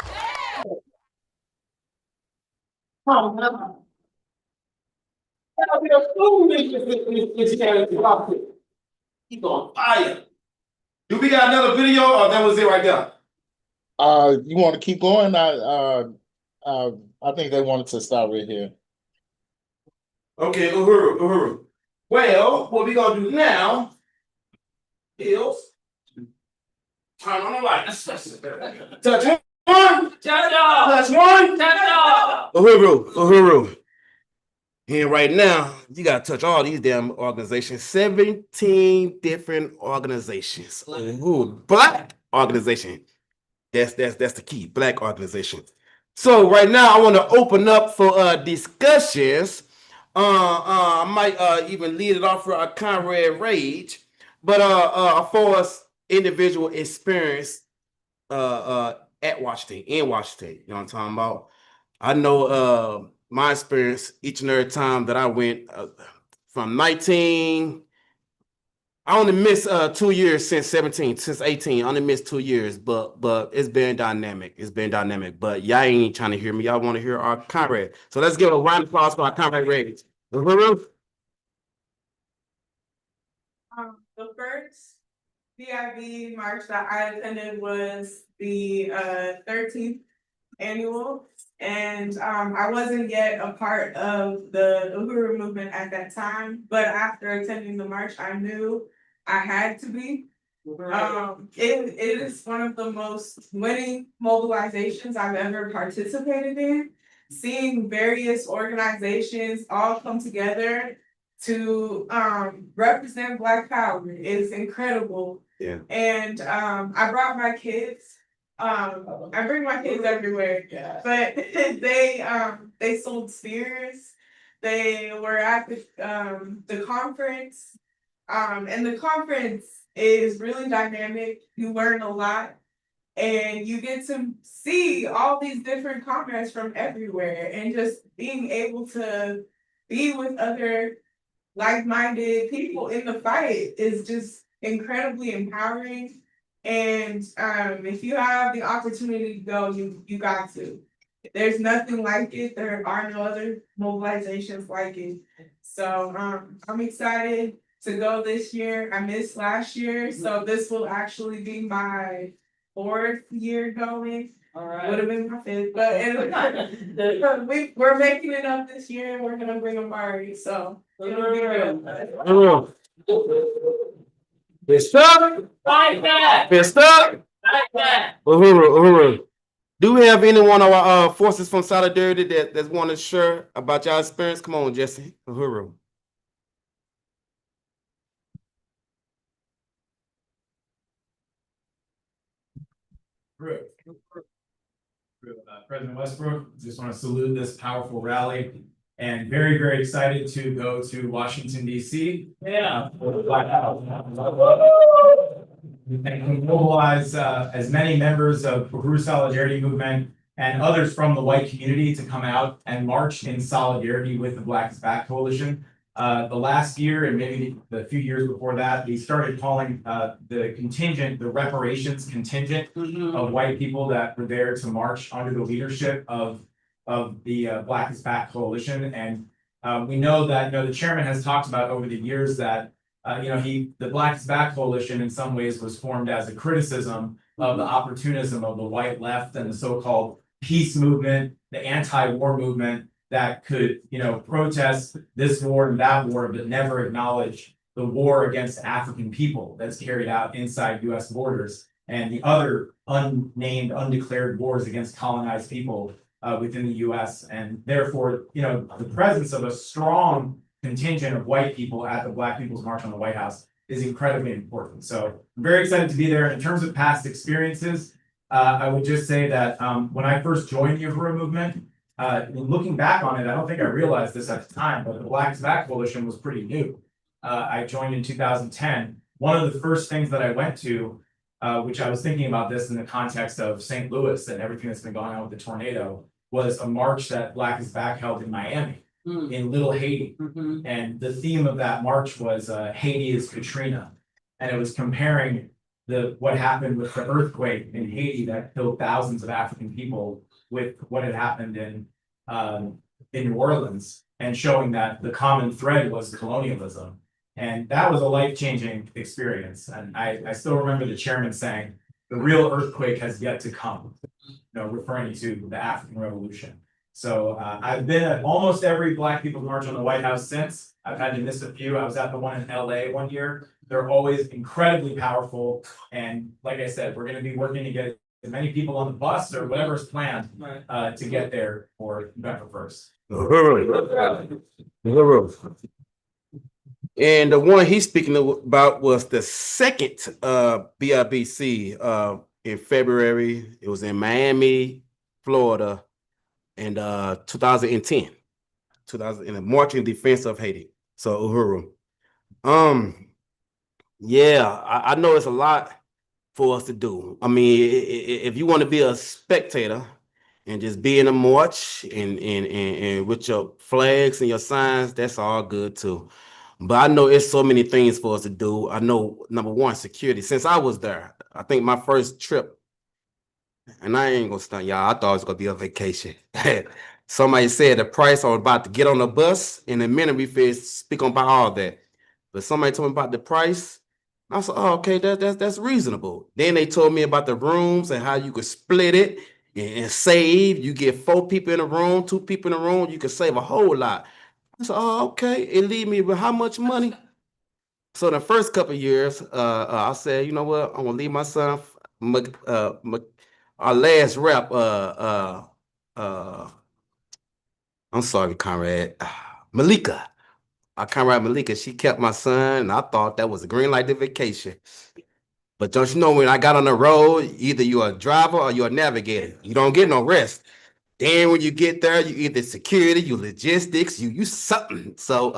[SPEAKER 1] He's on fire. Do we got another video, or that was it right there?
[SPEAKER 8] You want to keep going? I think they wanted to start right here.
[SPEAKER 1] Okay, Uhuru. Well, what we gonna do now is turn on the lights. Touch one. Touch one. Uhuru. And right now, you gotta touch all these damn organizations. 17 different organizations. Ooh, Black organization. That's the key. Black organization. So right now, I want to open up for discussions. I might even lead it off for a Comrade Rage, but for us individual experience at Washington, in Washington, you know what I'm talking about. I know my experience each and every time that I went from 19. I only missed 2 years since 17, since 18. I only missed 2 years, but it's been dynamic. It's been dynamic. But y'all ain't trying to hear me. Y'all want to hear our comrade. So let's give a round of applause for our comrade Rage.
[SPEAKER 9] The first DIB march that I attended was the 13th annual, and I wasn't yet a part of the Uhuru movement at that time, but after attending the march, I knew I had to be. It is one of the most winning mobilizations I've ever participated in. Seeing various organizations all come together to represent Black Power is incredible.
[SPEAKER 1] Yeah.
[SPEAKER 9] And I brought my kids. I bring my kids everywhere, but they sold spears. They were at the conference. And the conference is really dynamic. You learn a lot and you get to see all these different comrades from everywhere, and just being able to be with other like-minded people in the fight is just incredibly empowering. And if you have the opportunity to go, you got to. There's nothing like it. There are no other mobilizations like it. So I'm excited to go this year. I missed last year, so this will actually be my 4th year going.
[SPEAKER 4] All right.
[SPEAKER 9] Would have been my 5th, but we're making it up this year, and we're gonna bring a party. So it'll be real.
[SPEAKER 1] Fist up.
[SPEAKER 2] Like that.
[SPEAKER 1] Fist up.
[SPEAKER 2] Like that.
[SPEAKER 1] Uhuru. Do we have anyone of our forces from Solidarity that want to share about y'all experience? Come on, Jesse. Uhuru.
[SPEAKER 10] President Westbrook, just want to salute this powerful rally, and very, very excited to go to Washington, D.C.
[SPEAKER 2] Yeah.
[SPEAKER 10] For the Black House. And mobilize as many members of Uhuru Solidarity Movement and others from the white community to come out and march in solidarity with the Black is Back Coalition. The last year and maybe the few years before that, we started calling the contingent, the reparations contingent of white people that were there to march under the leadership of the Black is Back Coalition. And we know that, the chairman has talked about over the years that the Black is Back Coalition in some ways was formed as a criticism of the opportunism of the white left and the so-called peace movement, the anti-war movement that could, protest this war and that war, but never acknowledge the war against African people that's carried out inside US borders and the other unnamed, undeclared wars against colonized people within the US. And therefore, the presence of a strong contingent of white people at the Black People's March on the White House is incredibly important. So I'm very excited to be there. In terms of past experiences, I would just say that when I first joined the Uhuru movement, looking back on it, I don't think I realized this at the time, but the Black is Back Coalition was pretty new. I joined in 2010. One of the first things that I went to, which I was thinking about this in the context of St. Louis and everything that's been going on with the tornado, was a march that Black is Back held in Miami, in Little Haiti. And the theme of that march was Haiti is Katrina. And it was comparing what happened with the earthquake in Haiti that killed thousands of African people with what had happened in New Orleans, and showing that the common thread was colonialism. And that was a life-changing experience. And I still remember the chairman saying, the real earthquake has yet to come, referring to the African Revolution. So I've been at almost every Black People's March on the White House since. I've had to miss a few. I was at the one in LA one year. They're always incredibly powerful. And like I said, we're going to be working to get as many people on the bus or whatever's planned to get there for November 1st.
[SPEAKER 1] And the one he's speaking about was the second BIBC in February. It was in Miami, Florida, in 2010. 2000 in the March in Defense of Haiti. So Uhuru. Yeah, I know it's a lot for us to do. I mean, if you want to be a spectator and just be in a march and with your flags and your signs, that's all good too. But I know it's so many things for us to do. I know, number one, security. Since I was there, I think my first trip, and I ain't gonna stunt y'all, I thought it was gonna be a vacation. Somebody said the price I was about to get on the bus. In a minute, we feel speak on about all that. But somebody told me about the price. I said, oh, okay, that's reasonable. Then they told me about the rooms and how you could split it and save. You get 4 people in a room, 2 people in a room, you can save a whole lot. I said, oh, okay. It leave me with how much money? So the first couple of years, I said, you know what? I'm gonna leave my son. Our last rep, I'm sorry, Comrade Malika. Comrade Malika, she kept my son, and I thought that was a green light to vacation. But don't you know, when I got on the road, either you're a driver or you're a navigator. You don't get no rest. Then when you get there, you either security, you logistics, you something. So,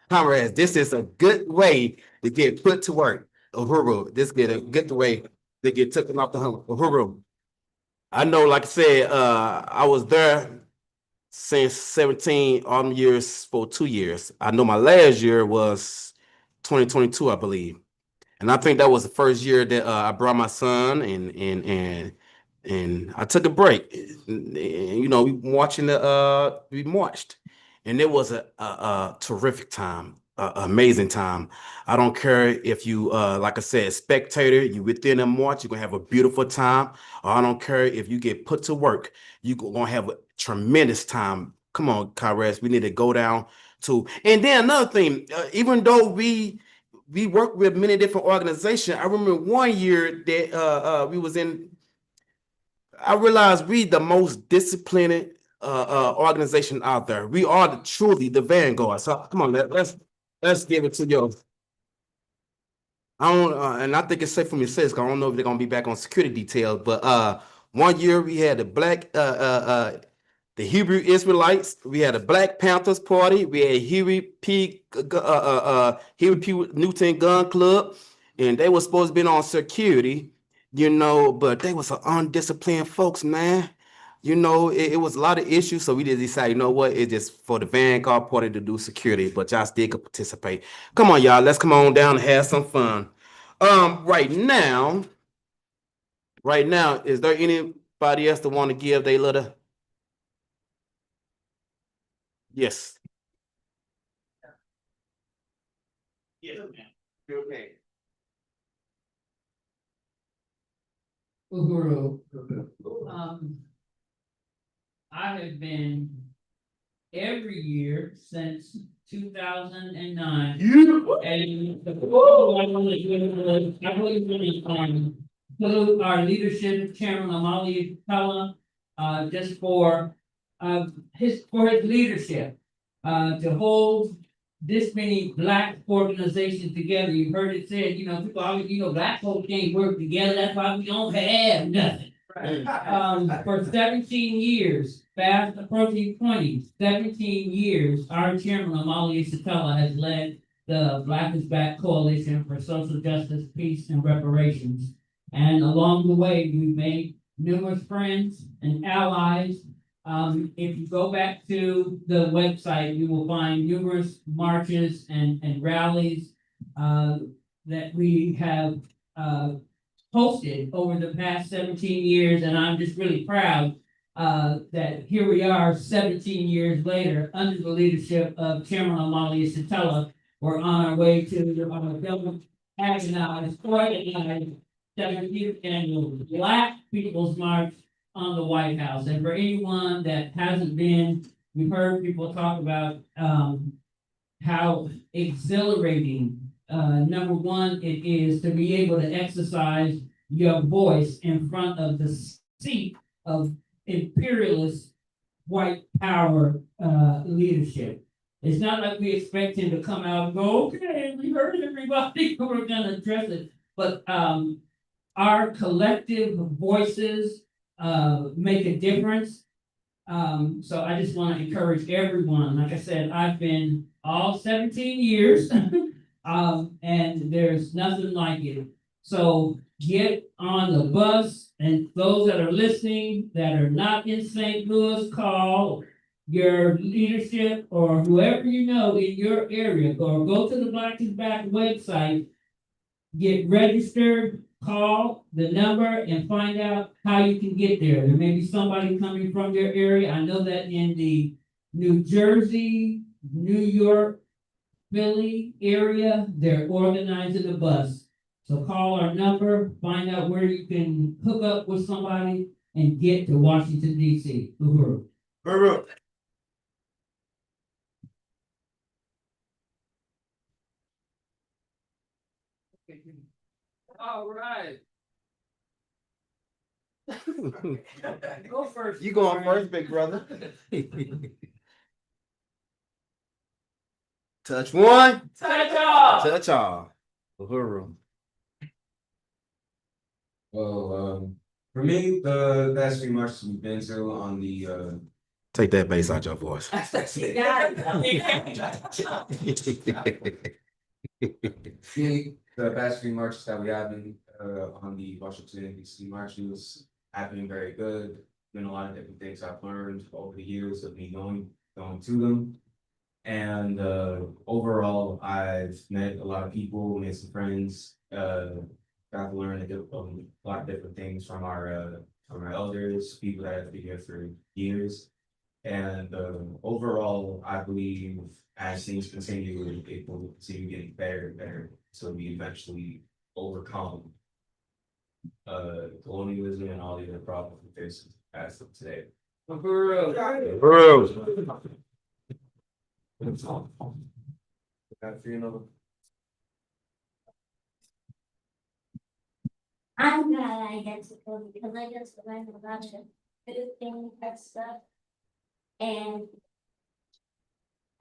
[SPEAKER 1] comrades, this is a good way to get put to work. Uhuru, this is a good way to get taken off the hump. Uhuru. I know, like I said, I was there since 17 autumn years for 2 years. I know my last year was 2022, I believe. And I think that was the first year that I brought my son and I took a break. And, you know, we marched, and it was a terrific time, amazing time. I don't care if you, like I said, spectator, you within a march, you're gonna have a beautiful time. Or I don't care if you get put to work, you're gonna have a tremendous time. Come on, comrades, we need to go down to. And then another thing, even though we work with many different organizations. I remember one year that we was in. I realized we the most disciplined organization out there. We are truly the vanguard. So come on, let's give it to you. I don't, and I think it's safe for me to say this, 'cause I don't know if they're gonna be back on security details. But one year we had the black the Hebrew Israelites. We had a Black Panthers party. We had Huey P. Newton Gun Club, and they were supposed to be on security, you know, but they was some undisciplined folks, man. You know, it was a lot of issues, so we just decided, you know what, it's just for the Vanguard party to do security, but y'all still could participate. Come on, y'all, let's come on down and have some fun. Right now, is there anybody else that want to give their little? Yes. Yes, ma'am. Okay.
[SPEAKER 2] Uhuru. I have been every year since 2009. And the goal I want to do is, I really want to salute our leadership, Chairman Amali Pella, just for his leadership, to hold this many Black organizations together. You heard it said, you know, people always, you know, Black folks can't work together. That's why we don't have nothing. For 17 years, fast approaching 20, 17 years, our chairman, Amali Satella, has led the Black is Back Coalition for Social Justice, Peace, and Reparations. And along the way, we've made numerous friends and allies. If you go back to the website, you will find numerous marches and rallies that we have hosted over the past 17 years, and I'm just really proud that here we are 17 years later under the leadership of Chairman Amali Satella. We're on our way to the Agonize, 17th annual Black People's March on the White House. And for anyone that hasn't been, we've heard people talk about how exhilarating, number one, it is to be able to exercise your voice in front of the seat of imperialist white power leadership. It's not like we expect him to come out and go, okay, we heard everybody, we're gonna address it. But our collective voices make a difference. So I just want to encourage everyone. Like I said, I've been all 17 years, and there's nothing like it. So get on the bus, and those that are listening that are not in St. Louis, call your leadership or whoever you know in your area, or go to the Black is Back website, get registered, call the number and find out how you can get there. There may be somebody coming from your area. I know that in the New Jersey, New York, Philly area, they're organizing a bus. So call our number, find out where you can hook up with somebody and get to Washington, D.C. Uhuru.
[SPEAKER 1] Uhuru.
[SPEAKER 2] All right. Go first.
[SPEAKER 1] You going first, big brother. Touch one.
[SPEAKER 2] Touch off.
[SPEAKER 1] Touch all. Uhuru.
[SPEAKER 11] Well, for me, the best few marches we've been to on the
[SPEAKER 1] Take that bass out your voice.
[SPEAKER 11] the past few marches that we have been on the Washington D.C. marches have been very good. Been a lot of different things I've learned over the years of me going to them. And overall, I've met a lot of people, made some friends, got to learn a lot of different things from our elders, people that have been here for years. And overall, I believe as things continue, it will continue getting better and better until we eventually overcome colonialism and all the other problems we face as of today.
[SPEAKER 1] Uhuru.
[SPEAKER 12] I'm glad I get to go because I get to learn about it, things and stuff. And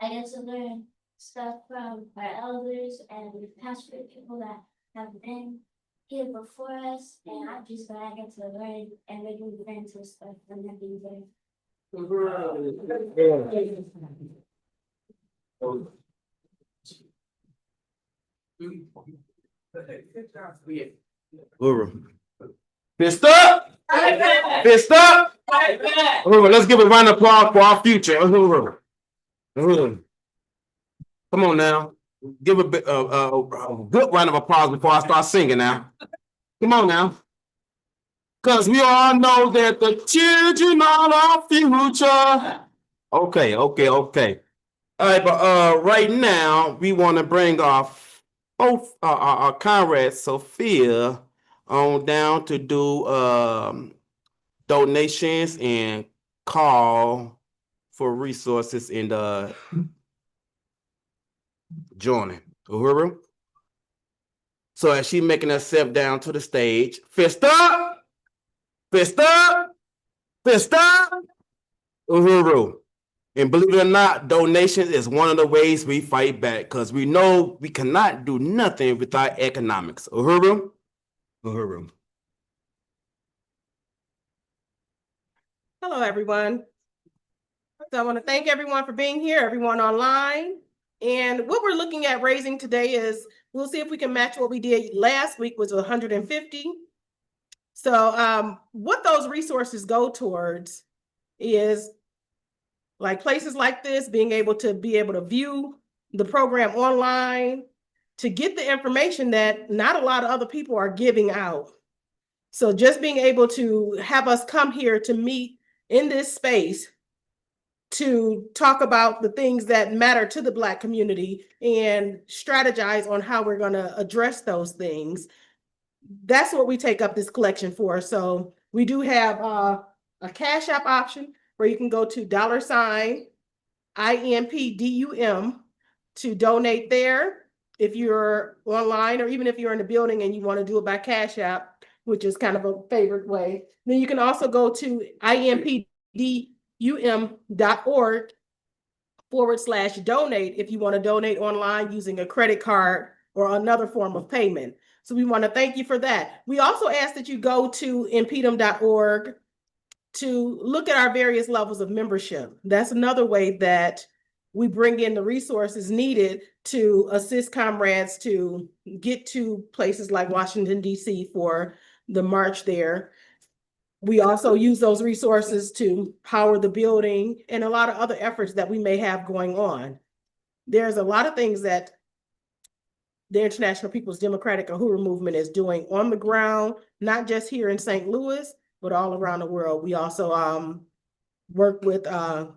[SPEAKER 12] I get to learn stuff from our elders and the past people that have been here before us. And I'm just glad I get to learn and make new friends and stuff from them being there.
[SPEAKER 1] Uhuru. Fist up! Fist up! Uhuru, let's give a round of applause for our future. Uhuru. Uhuru. Come on now. Give a good round of applause before I start singing now. Come on now. Because we all know that the children are our future. Okay. All right, but right now we want to bring our both our comrade Sophia on down to do donations and call for resources in the joining. Uhuru. So as she making herself down to the stage, fist up, fist up, fist up, Uhuru. And believe it or not, donations is one of the ways we fight back because we know we cannot do nothing without economics. Uhuru. Uhuru.
[SPEAKER 13] Hello, everyone. So I want to thank everyone for being here, everyone online. And what we're looking at raising today is, we'll see if we can match what we did last week, was 150. So what those resources go towards is like places like this, being able to view the program online, to get the information that not a lot of other people are giving out. So just being able to have us come here to meet in this space to talk about the things that matter to the Black community and strategize on how we're going to address those things. That's what we take up this collection for. So we do have a Cash App option where you can go to $InPDUM to donate there. If you're online or even if you're in the building and you want to do it by Cash App, which is kind of a favorite way. Then you can also go to INPDUM.org/donate if you want to donate online using a credit card or another form of payment. So we want to thank you for that. We also ask that you go to INPDUM.org to look at our various levels of membership. That's another way that we bring in the resources needed to assist comrades to get to places like Washington, D.C. for the march there. We also use those resources to power the building and a lot of other efforts that we may have going on. There's a lot of things that the International People's Democratic Uhuru movement is doing on the ground, not just here in St. Louis, but all around the world. We also work with our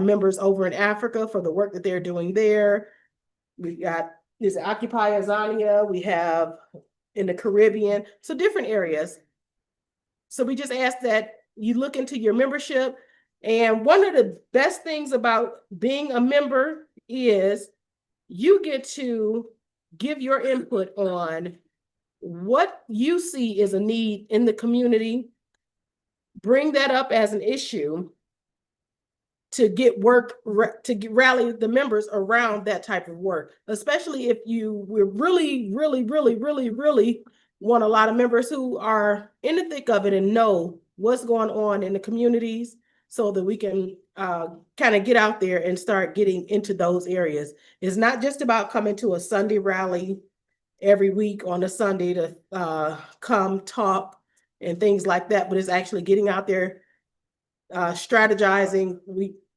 [SPEAKER 13] members over in Africa for the work that they're doing there. We got this Occupy Azania, we have in the Caribbean, so different areas. So we just ask that you look into your membership. And one of the best things about being a member is you get to give your input on what you see is a need in the community, bring that up as an issue to get work, to rally the members around that type of work, especially if we're really want a lot of members who are in the thick of it and know what's going on in the communities so that we can kind of get out there and start getting into those areas. It's not just about coming to a Sunday rally every week on a Sunday to come talk and things like that, but it's actually getting out there, strategizing,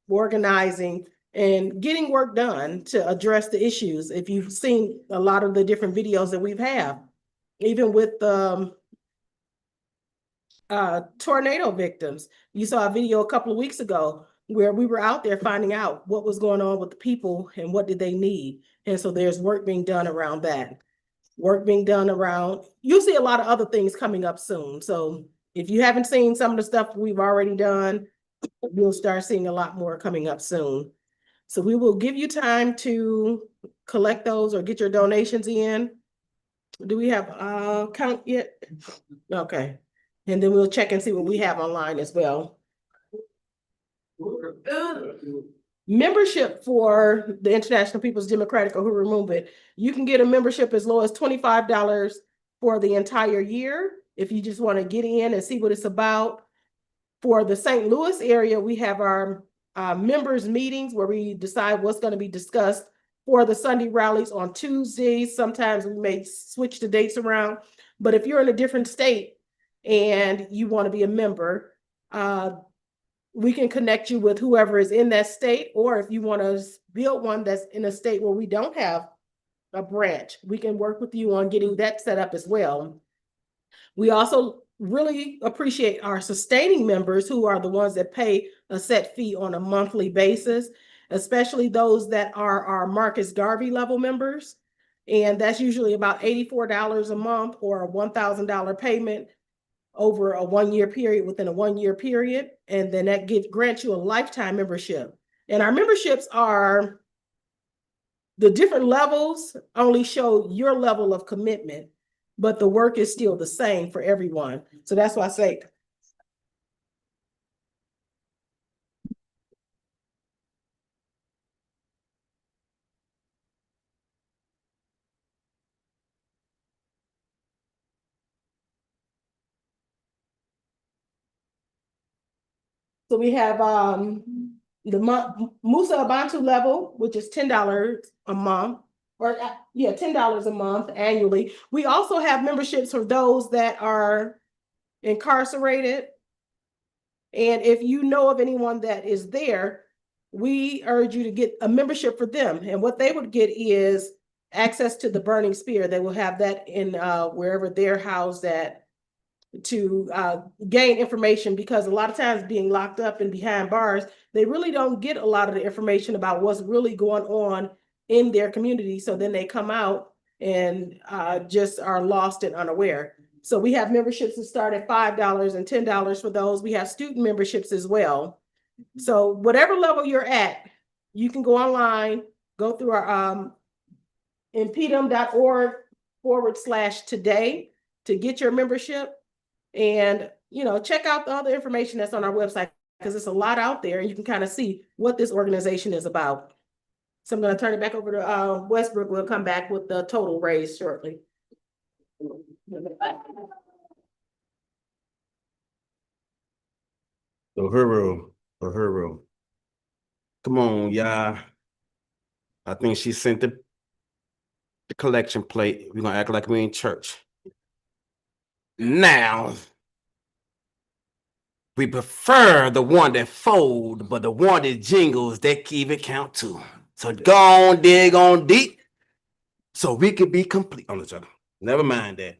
[SPEAKER 13] organizing, and getting work done to address the issues. If you've seen a lot of the different videos that we've had, even with tornado victims, you saw a video a couple of weeks ago where we were out there finding out what was going on with the people and what did they need. And so there's work being done around that. Work being done around, you'll see a lot of other things coming up soon. So if you haven't seen some of the stuff we've already done, you'll start seeing a lot more coming up soon. So we will give you time to collect those or get your donations in. Do we have count yet? Okay. And then we'll check and see what we have online as well. Membership for the International People's Democratic Uhuru movement. You can get a membership as low as $25 for the entire year if you just want to get in and see what it's about. For the St. Louis area, we have our members meetings where we decide what's going to be discussed for the Sunday rallies on Tuesdays. Sometimes we may switch the dates around, but if you're in a different state and you want to be a member, we can connect you with whoever is in that state, or if you want to build one that's in a state where we don't have a branch, we can work with you on getting that set up as well. We also really appreciate our sustaining members, who are the ones that pay a set fee on a monthly basis, especially those that are our Marcus Garvey level members. And that's usually about $84 a month or a $1,000 payment over a 1-year period, within a 1-year period. And then that grants you a lifetime membership. And our memberships are, the different levels only show your level of commitment, but the work is still the same for everyone. So that's why I say, so we have the Musa Abantu level, which is $10 a month, or $10 a month annually. We also have memberships for those that are incarcerated. And if you know of anyone that is there, we urge you to get a membership for them. And what they would get is access to the burning spear. They will have that in wherever they're housed at, to gain information, because a lot of times being locked up and behind bars, they really don't get a lot of the information about what's really going on in their community. So then they come out and just are lost and unaware. So we have memberships that start at $5 and $10 for those. We have student memberships as well. So whatever level you're at, you can go online, go through our InPDUM.org/today to get your membership. And, you know, check out all the information that's on our website, because it's a lot out there and you can kind of see what this organization is about. So I'm going to turn it back over to Westbrook. We'll come back with the total raise shortly.
[SPEAKER 1] Uhuru. Come on, y'all. I think she sent the collection plate. We're gonna act like we in church. Now, we prefer the one that fold, but the one that jingles, that keep it count too. So go on, dig on deep, so we could be complete on each other. Never mind that.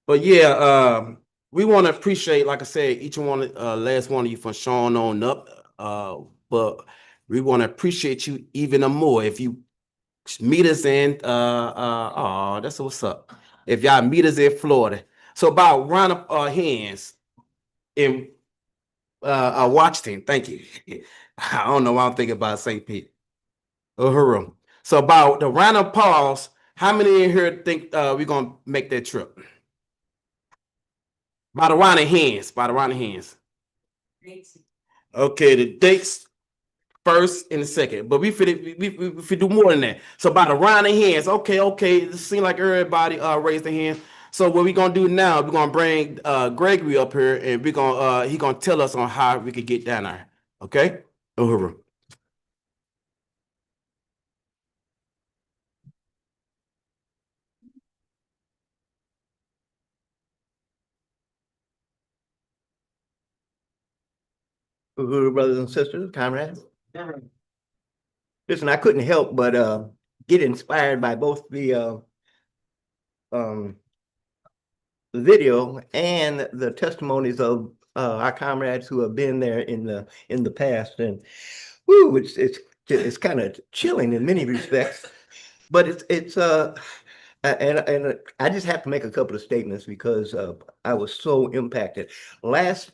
[SPEAKER 1] But yeah, we want to appreciate, like I said, each one, last one of you for showing on up. But we want to appreciate you even more if you meet us in that's what's up. If y'all meet us in Florida. So about round of hands in Washington. Thank you. I don't know why I'm thinking about St. Pete. Uhuru. So about the round of pause, how many in here think we're gonna make that trip? By the round of hands. Okay, the dates first and the second, but we do more than that. So by the round of hands, okay. It seems like everybody raised their hand. So what we gonna do now? We're gonna bring Gregory up here, and we're gonna he gonna tell us on how we could get down there. Okay, Uhuru.
[SPEAKER 14] Uhuru brothers and sisters, comrades. Listen, I couldn't help but get inspired by both the video and the testimonies of our comrades who have been there in the past, and woo, it's kind of chilling in many respects, but it's and I just have to make a couple of statements because I was so impacted. Last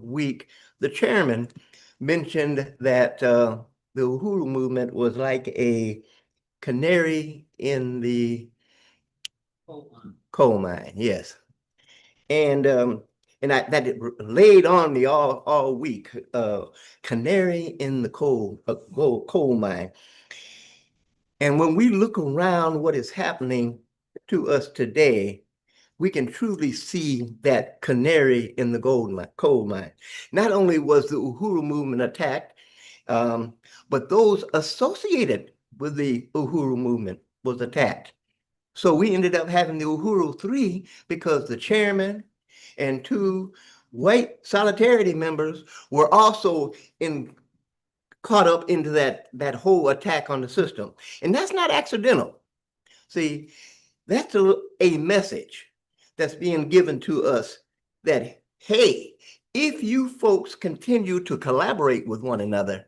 [SPEAKER 14] week, the chairman mentioned that the Uhuru movement was like a canary in the coal mine. Yes, and that it laid on me all week. Canary in the coal mine. And when we look around what is happening to us today, we can truly see that canary in the coal mine. Not only was the Uhuru movement attacked, but those associated with the Uhuru movement was attacked. So we ended up having the Uhuru 3 because the chairman and 2 white solidarity members were also caught up into that whole attack on the system. And that's not accidental. See, that's a message that's being given to us that, hey, if you folks continue to collaborate with one another,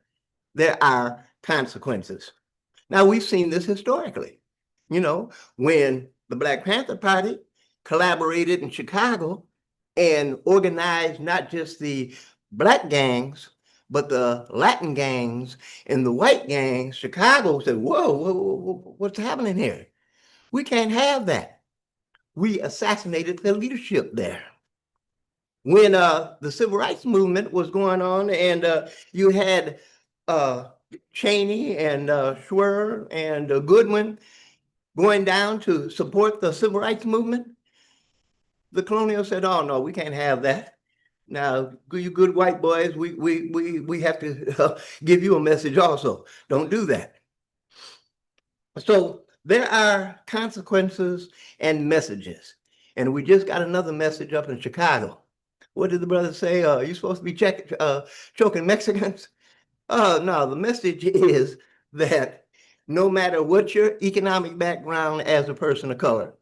[SPEAKER 14] there are consequences. Now, we've seen this historically. You know, when the Black Panther Party collaborated in Chicago and organized not just the Black gangs, but the Latin gangs and the white gangs, Chicago said, whoa, what's happening here? We can't have that. We assassinated the leadership there. When the civil rights movement was going on and you had Cheney and Schwer and Goodwin going down to support the civil rights movement, the colonial said, oh, no, we can't have that. Now, you good white boys, we have to give you a message also. Don't do that. So there are consequences and messages. And we just got another message up in Chicago. What did the brother say? You're supposed to be choking Mexicans? No, the message is that no matter what your economic background as a person of color,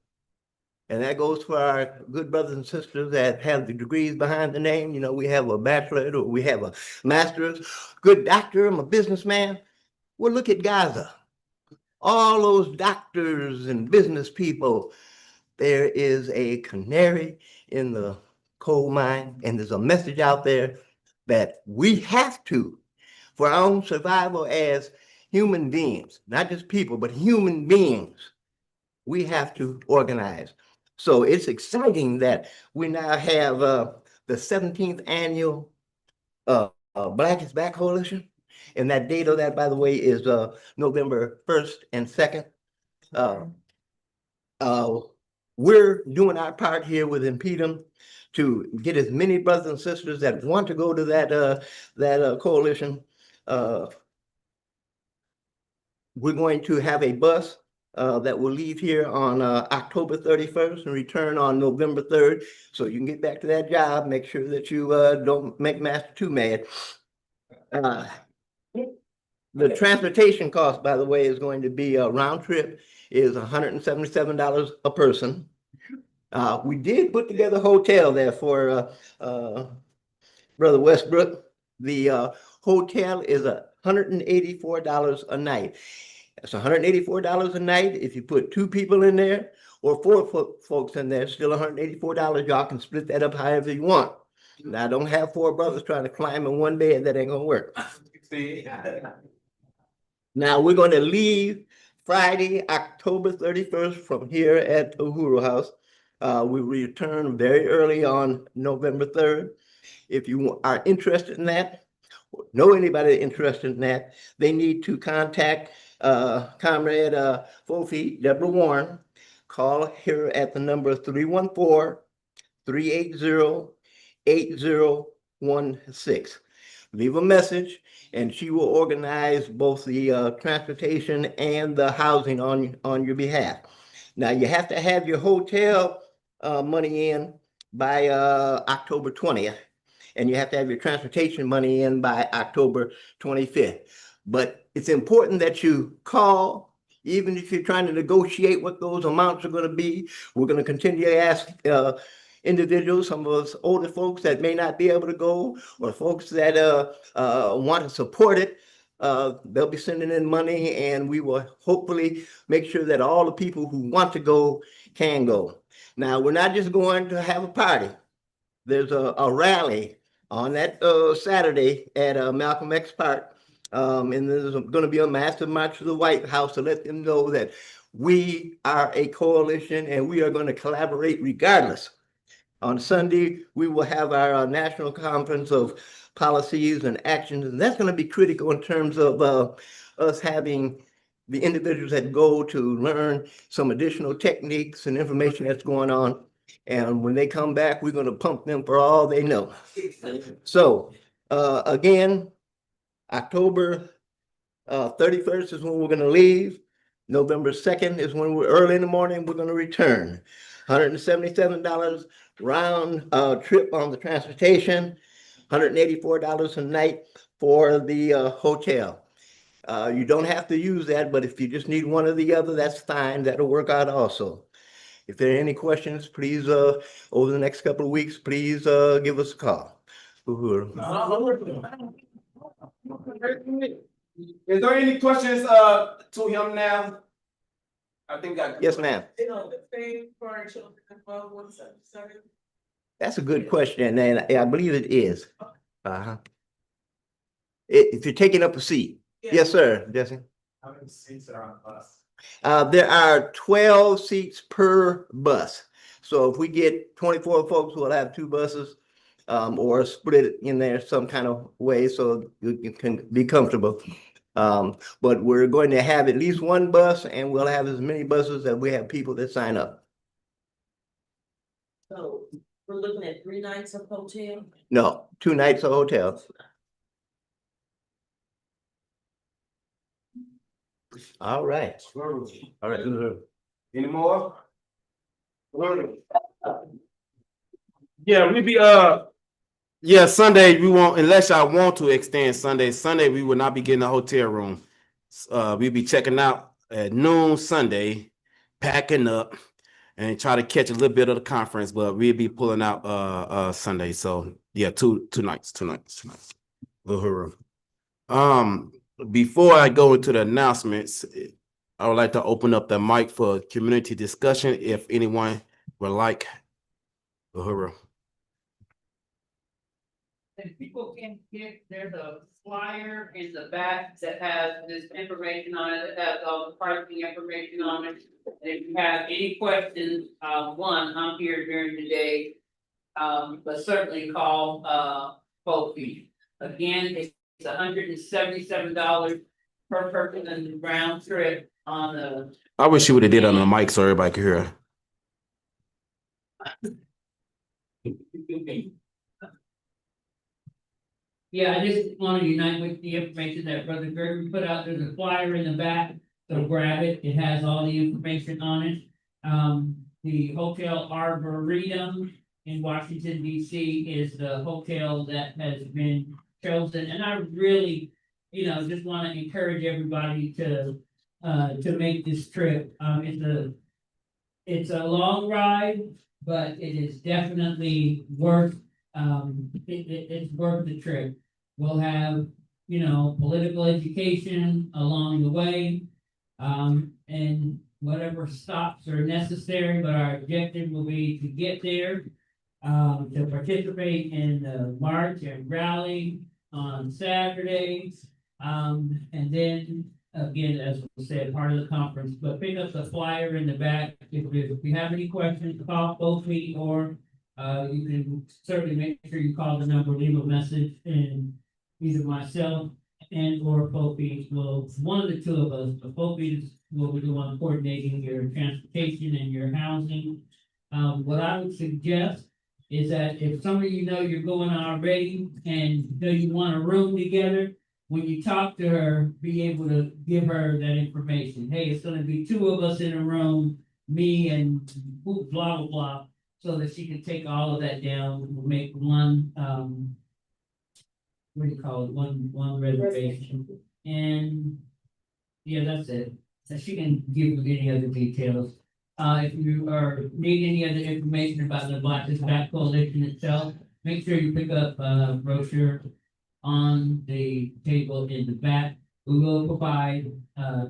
[SPEAKER 14] and that goes for our good brothers and sisters that have the degrees behind the name. You know, we have a bachelorate or we have a master's, good doctor, I'm a businessman. Well, look at Gaza. All those doctors and business people, there is a canary in the coal mine, and there's a message out there that we have to, for our own survival as human beings, not just people, but human beings, we have to organize. So it's exciting that we now have the 17th annual Black is Back Coalition. And that date of that, by the way, is November 1st and 2nd. We're doing our part here with InPDUM to get as many brothers and sisters that want to go to that coalition. We're going to have a bus that will leave here on October 31st and return on November 3rd. So you can get back to that job. Make sure that you don't make Master too mad. The transportation cost, by the way, is going to be a round trip is $177 a person. We did put together a hotel there for Brother Westbrook. The hotel is $184 a night. That's $184 a night. If you put 2 people in there or 4 folks in there, still $184. Y'all can split that up however you want. Now, don't have 4 brothers trying to climb in one bed. That ain't gonna work. Now, we're going to leave Friday, October 31st from here at Uhuru House. We return very early on November 3rd. If you are interested in that, know anybody interested in that, they need to contact Comrade Fofi, Deborah Warren. Call here at the number 314-380-8016. Leave a message, and she will organize both the transportation and the housing on your behalf. Now, you have to have your hotel money in by October 20th, and you have to have your transportation money in by October 25th. But it's important that you call, even if you're trying to negotiate what those amounts are going to be. We're going to continue to ask individuals, some of us older folks that may not be able to go, or folks that want to support it. They'll be sending in money, and we will hopefully make sure that all the people who want to go can go. Now, we're not just going to have a party. There's a rally on that Saturday at Malcolm X Park. And there's going to be a massive march to the White House to let them know that we are a coalition and we are going to collaborate regardless. On Sunday, we will have our national conference of policies and actions, and that's going to be critical in terms of us having the individuals that go to learn some additional techniques and information that's going on. And when they come back, we're going to pump them for all they know. So again, October 31st is when we're going to leave. November 2nd is when we're early in the morning, we're going to return. $177 round trip on the transportation, $184 a night for the hotel. You don't have to use that, but if you just need one or the other, that's fine. That'll work out also. If there are any questions, please, over the next couple of weeks, please give us a call. Uhuru.
[SPEAKER 1] Is there any questions to him now? I think
[SPEAKER 14] Yes, ma'am.
[SPEAKER 9] For our children as well, 177.
[SPEAKER 14] That's a good question, and I believe it is. If you're taking up a seat.
[SPEAKER 9] Yeah.
[SPEAKER 14] Yes, sir, Jesse.
[SPEAKER 10] How many seats are on the bus?
[SPEAKER 14] There are 12 seats per bus. So if we get 24 folks, we'll have 2 buses, or split it in there some kind of way so you can be comfortable. But we're going to have at least 1 bus, and we'll have as many buses as we have people that sign up.
[SPEAKER 4] So we're looking at 3 nights of hotel.
[SPEAKER 14] No, 2 nights of hotel. All right. All right.
[SPEAKER 1] Any more? Yeah, we be yeah, Sunday we won't, unless I want to extend Sunday. Sunday we will not be getting a hotel room. We'll be checking out at noon Sunday, packing up, and try to catch a little bit of the conference, but we'll be pulling out Sunday. So yeah, two nights. Uhuru. Before I go into the announcements, I would like to open up the mic for community discussion if anyone would like. Uhuru.
[SPEAKER 2] if people can get, there's a flyer in the back that has this information on it, that has all the parking information on it. And if you have any questions, one, I'm here during the day. But certainly call, Kofi. Again, it's $177 per person and the round trip on the.
[SPEAKER 1] I wish you would have did it on the mic so everybody could hear.
[SPEAKER 2] Yeah, I just want to unite with the information that Brother Gerben put out. There's a flyer in the back, so grab it. It has all the information on it. The Hotel Arboretum in Washington, D.C. is the hotel that has been chosen. And I really, just want to encourage everybody to make this trip. It's a long ride, but it is definitely worth, it's worth the trip. We'll have, political education along the way, and whatever stops are necessary, but our objective will be to get there, to participate in the march and rally on Saturdays. And then, again, as we said, part of the conference, but pick up the flyer in the back. If you have any questions, call Kofi, or you can certainly make sure you call the number, leave a message, and either myself and or Kofi will, one of the two of us, but Kofi will be the one coordinating your transportation and your housing. What I would suggest is that if some of you know you're going already and you want a room together, when you talk to her, be able to give her that information. Hey, it's gonna be two of us in a room, me and blah, blah, blah, so that she can take all of that down. We'll make one, what do you call it, one reservation. And, yeah, that's it. So she can give you any other details. If you need any other information about the Black is Back Coalition itself, make sure you pick up a brochure on the table in the back. We will provide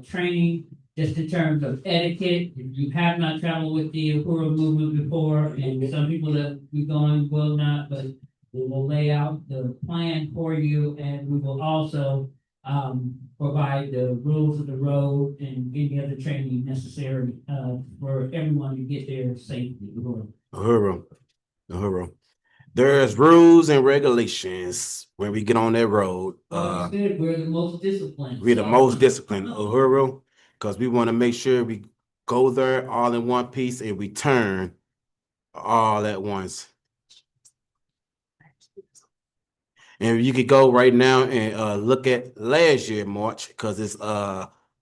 [SPEAKER 2] training just in terms of etiquette. If you have not traveled with the Uhuru movement before, and some people that we going will not, but we will lay out the plan for you, and we will also provide the rules of the road and any other training necessary for everyone to get there safely.
[SPEAKER 1] Uhuru. There's rules and regulations when we get on that road.
[SPEAKER 2] Well, good. We're the most disciplined.
[SPEAKER 1] We're the most disciplined, Uhuru, because we want to make sure we go there all in one piece and return all at once. And you could go right now and look at last year March, because it's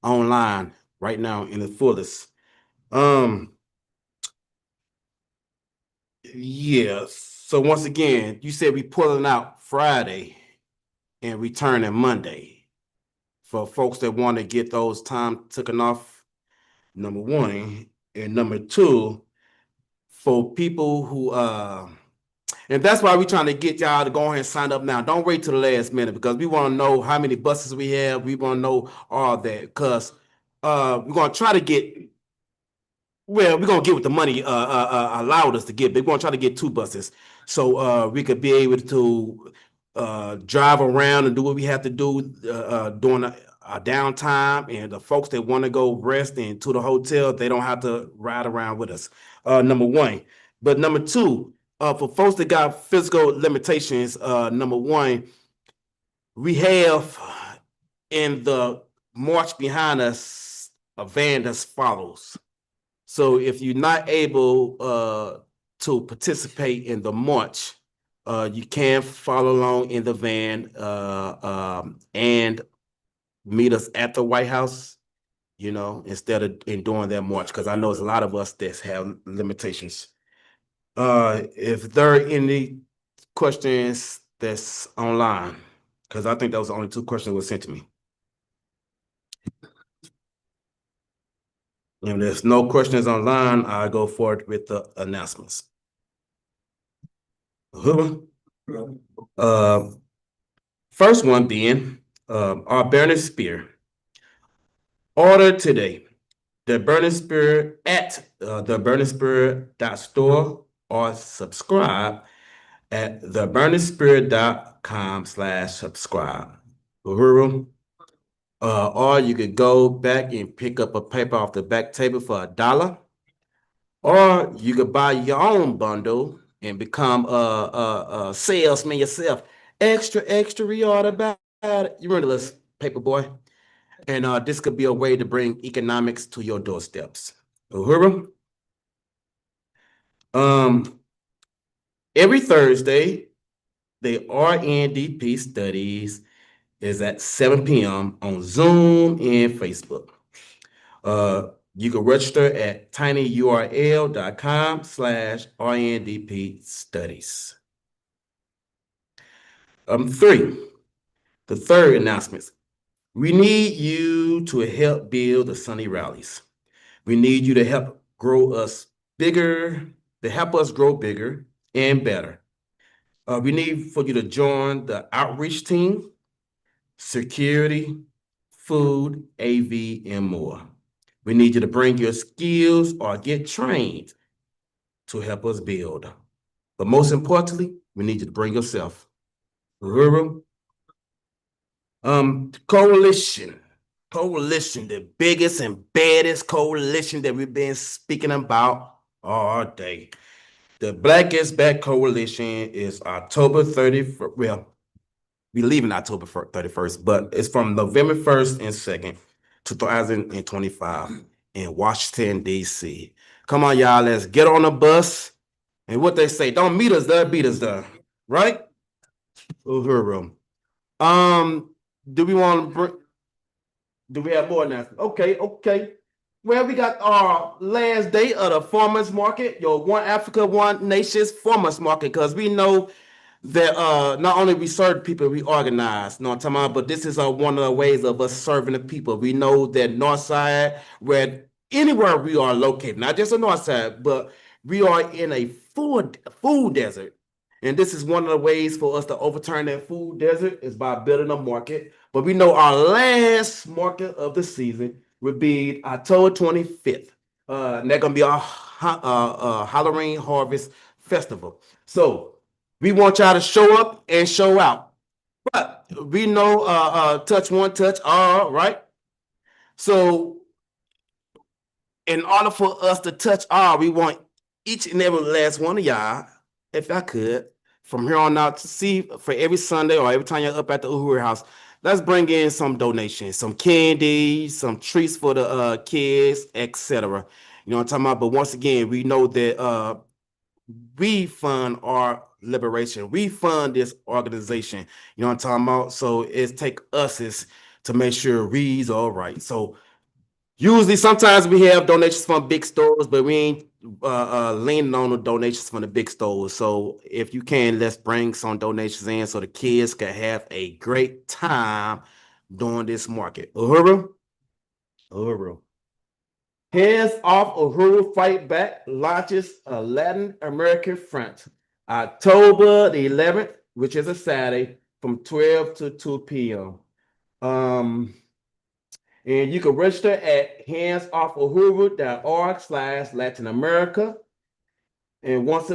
[SPEAKER 1] online right now in the fullest. Yeah. So once again, you said we pulling out Friday and returning Monday. For folks that want to get those time taken off, number one. And number two, for people who and that's why we're trying to get y'all to go ahead and sign up now. Don't wait till the last minute, because we want to know how many buses we have. We want to know all that, because we're gonna try to get, well, we're gonna get what the money allowed us to get, but we're gonna try to get 2 buses, so we could be able to drive around and do what we have to do during our downtime, and the folks that want to go rest and to the hotel, they don't have to ride around with us. Number one. But number two, for folks that got physical limitations, number one, we have in the march behind us a van that follows. So if you're not able to participate in the march, you can follow along in the van and meet us at the White House, instead of doing that march, because I know there's a lot of us that have limitations. If there are any questions that's online, because I think that was the only 2 questions that were sent to me. If there's no questions online, I go forward with the announcements. First one being our burning spear. Order today the burning spear at theburningspear.store or subscribe at theburningspirit.com/subscribe. Uhuru. Or you could go back and pick up a paper off the back table for $1. Or you could buy your own bundle and become a salesman yourself. Extra, read all about it. You remember this paper boy? And this could be a way to bring economics to your doorsteps. Uhuru. Every Thursday, the RNDP studies is at 7 p.m. on Zoom and Facebook. You can register at tinyurl.com/RNDP studies. 3, the third announcement. We need you to help build the Sunny rallies. We need you to help grow us bigger, to help us grow bigger and better. We need for you to join the outreach team, security, food, AV, and more. We need you to bring your skills or get trained to help us build. But most importantly, we need you to bring yourself. Uhuru. Coalition, the biggest and baddest coalition that we've been speaking about all day. The Black is Back Coalition is October 31st. Well, we're leaving October 31st, but it's from November 1st and 2nd, 2025 in Washington, D.C. Come on, y'all, let's get on the bus. And what they say, don't meet us there, beat us there, right? Uhuru. Do we want to bring, do we have more announcements? Okay. Well, we got our last day of the farmers market, your One Africa, One Nations farmers market, because we know that not only we serve people, we organize. You know what I'm talking about? But this is one of the ways of us serving the people. We know that Northside, where anywhere we are located, not just the Northside, but we are in a food desert. And this is one of the ways for us to overturn that food desert is by building a market. But we know our last market of the season would be October 25th. And they're going to be our Halloween Harvest Festival. So we want y'all to show up and show out. But we know touch one, touch all, right? So in order for us to touch all, we want each and every last one of y'all, if I could, from here on out to see for every Sunday or every time you're up at the Uhuru house, let's bring in some donations, some candy, some treats for the kids, etc. You know what I'm talking about? But once again, we know that we fund our liberation. We fund this organization. You know what I'm talking about? So it's take us to make sure we's all right. So usually, sometimes we have donations from big stores, but we ain't leaning on the donations from the big stores. So if you can, let's bring some donations in so the kids can have a great time during this market. Uhuru. Hands Off Uhuru Fight Back launches a Latin American Front October the 11th, which is a Saturday, from 12 to 2 p.m. And you can register at handsoffuhuru.org/Latin America. And once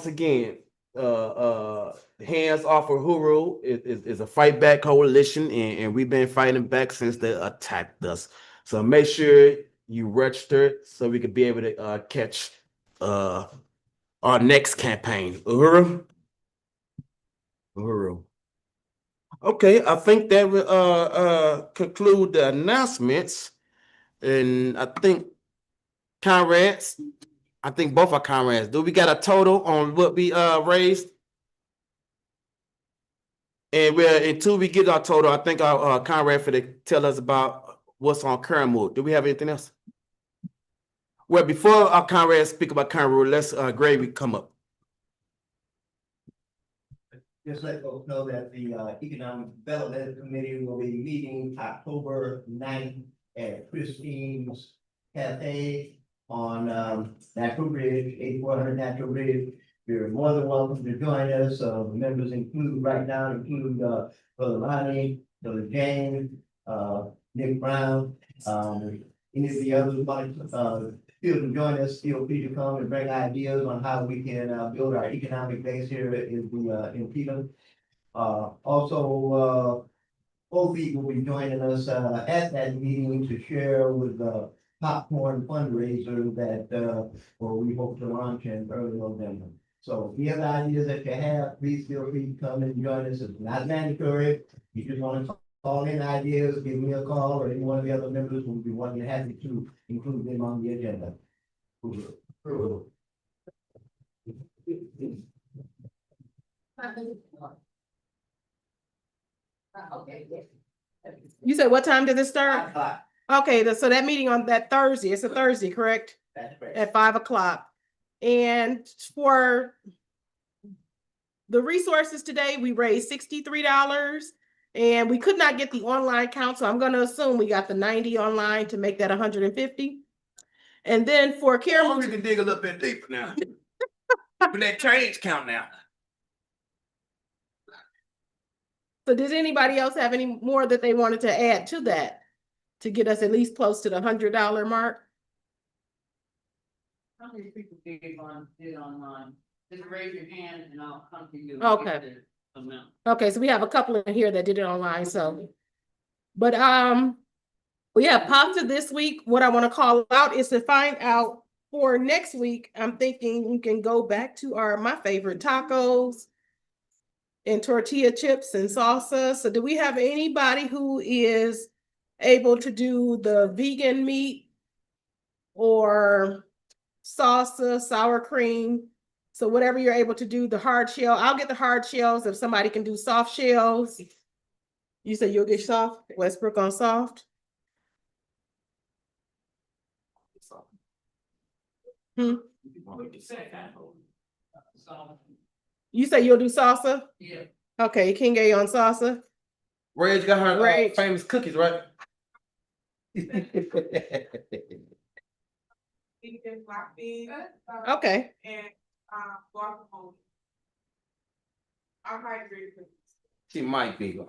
[SPEAKER 1] again, Hands Off Uhuru is a fight back coalition, and we've been fighting back since they attacked us. So make sure you register so we could be able to catch our next campaign. Uhuru. Okay, I think that will conclude the announcements. And I think comrades, I think both our comrades, do we got a total on what we raised? And until we get our total, I think our comrade for to tell us about what's on current mode. Do we have anything else? Well, before our comrades speak about current mode, let's Gray come up.
[SPEAKER 15] Just let folks know that the Economic Development Committee will be meeting October 9th at Christine's Cafe on Natural Bridge, 8400 Natural Bridge. You're more than welcome to join us. Members include Brother Lonnie, Brother James, Nick Brown, any of the others like to join us, feel free to come and bring ideas on how we can build our economic base here in PDUM. Also, Kofi will be joining us at that meeting to share with the popcorn fundraiser that we hope to launch in early November. So if you have ideas that you have, please feel free to come and join us. It's not mandatory. You just want to call in ideas, give me a call, or any one of the other members will be more than happy to include them on the agenda.
[SPEAKER 13] You said what time did it start? Okay, so that meeting on that Thursday, it's a Thursday, correct?
[SPEAKER 15] That's correct.
[SPEAKER 13] At 5 o'clock. And for the resources today, we raised $63 and we could not get the online count. So I'm going to assume we got the 90 online to make that 150. And then for care.
[SPEAKER 1] We can dig a little bit deeper now. But that change count now.
[SPEAKER 13] So does anybody else have any more that they wanted to add to that to get us at least close to the $100 mark?
[SPEAKER 2] How many people did online? Just raise your hand and I'll come to you.
[SPEAKER 13] Okay. Okay, so we have a couple in here that did it online, so. But we have pasta this week. What I want to call out is to find out for next week, I'm thinking we can go back to my favorite tacos and tortilla chips and salsa. So do we have anybody who is able to do the vegan meat or salsa, sour cream? So whatever you're able to do, the hard shell, I'll get the hard shells if somebody can do soft shells. You said you'll get soft? Westbrook on soft? You say you'll do salsa?
[SPEAKER 2] Yeah.
[SPEAKER 13] Okay, Ekenge on salsa.
[SPEAKER 1] Rage got her
[SPEAKER 13] Rage.
[SPEAKER 1] famous cookies, right?
[SPEAKER 9] Black beans.
[SPEAKER 13] Okay.
[SPEAKER 9] And guacamole. I'm hydrated.
[SPEAKER 1] She might be.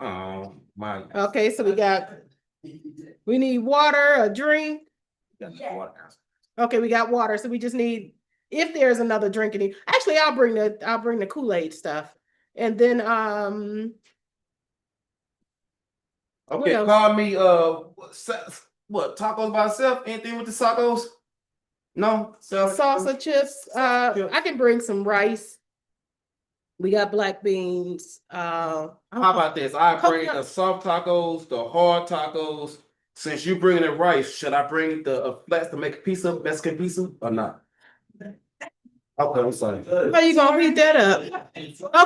[SPEAKER 1] Might.
[SPEAKER 13] Okay, so we need water, a drink. Okay, we got water, so we just need, if there's another drink in it. Actually, I'll bring the Kool-Aid stuff. And then
[SPEAKER 1] Okay, call me what tacos by itself? Anything with the tacos? No?
[SPEAKER 13] Salsa chips. I can bring some rice. We got black beans.
[SPEAKER 1] How about this? I bring the soft tacos, the hard tacos. Since you bringing the rice, should I bring the flats to make a pizza, Mexican pizza, or not? Okay, I'm sorry.
[SPEAKER 13] How you gonna heat that up?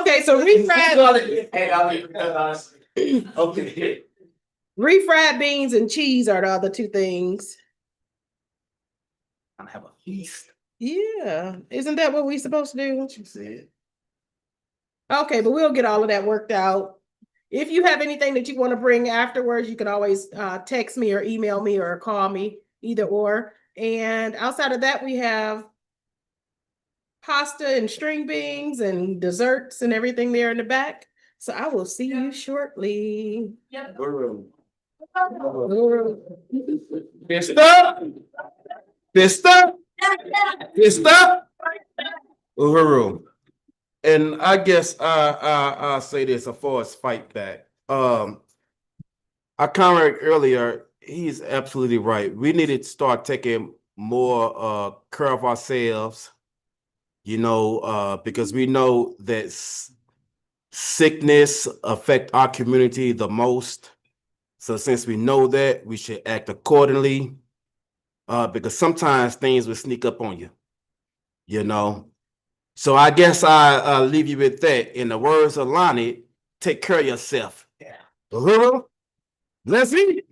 [SPEAKER 13] Okay, so refried.
[SPEAKER 1] Okay.
[SPEAKER 13] Refried beans and cheese are the other two things.
[SPEAKER 1] I have a feast.
[SPEAKER 13] Yeah, isn't that what we supposed to do?
[SPEAKER 1] What you said.
[SPEAKER 13] Okay, but we'll get all of that worked out. If you have anything that you want to bring afterwards, you can always text me or email me or call me, either or. And outside of that, we have pasta and string beans and desserts and everything there in the back. So I will see you shortly.
[SPEAKER 2] Yep.
[SPEAKER 1] Pista. Uhuru. And I guess I'll say this as far as fight back. Our comrade earlier, he's absolutely right. We need to start taking more care of ourselves, because we know that sickness affect our community the most. So since we know that, we should act accordingly, because sometimes things will sneak up on you, So I guess I'll leave you with that. In the words of Lonnie, take care of yourself. Yeah. Let's eat.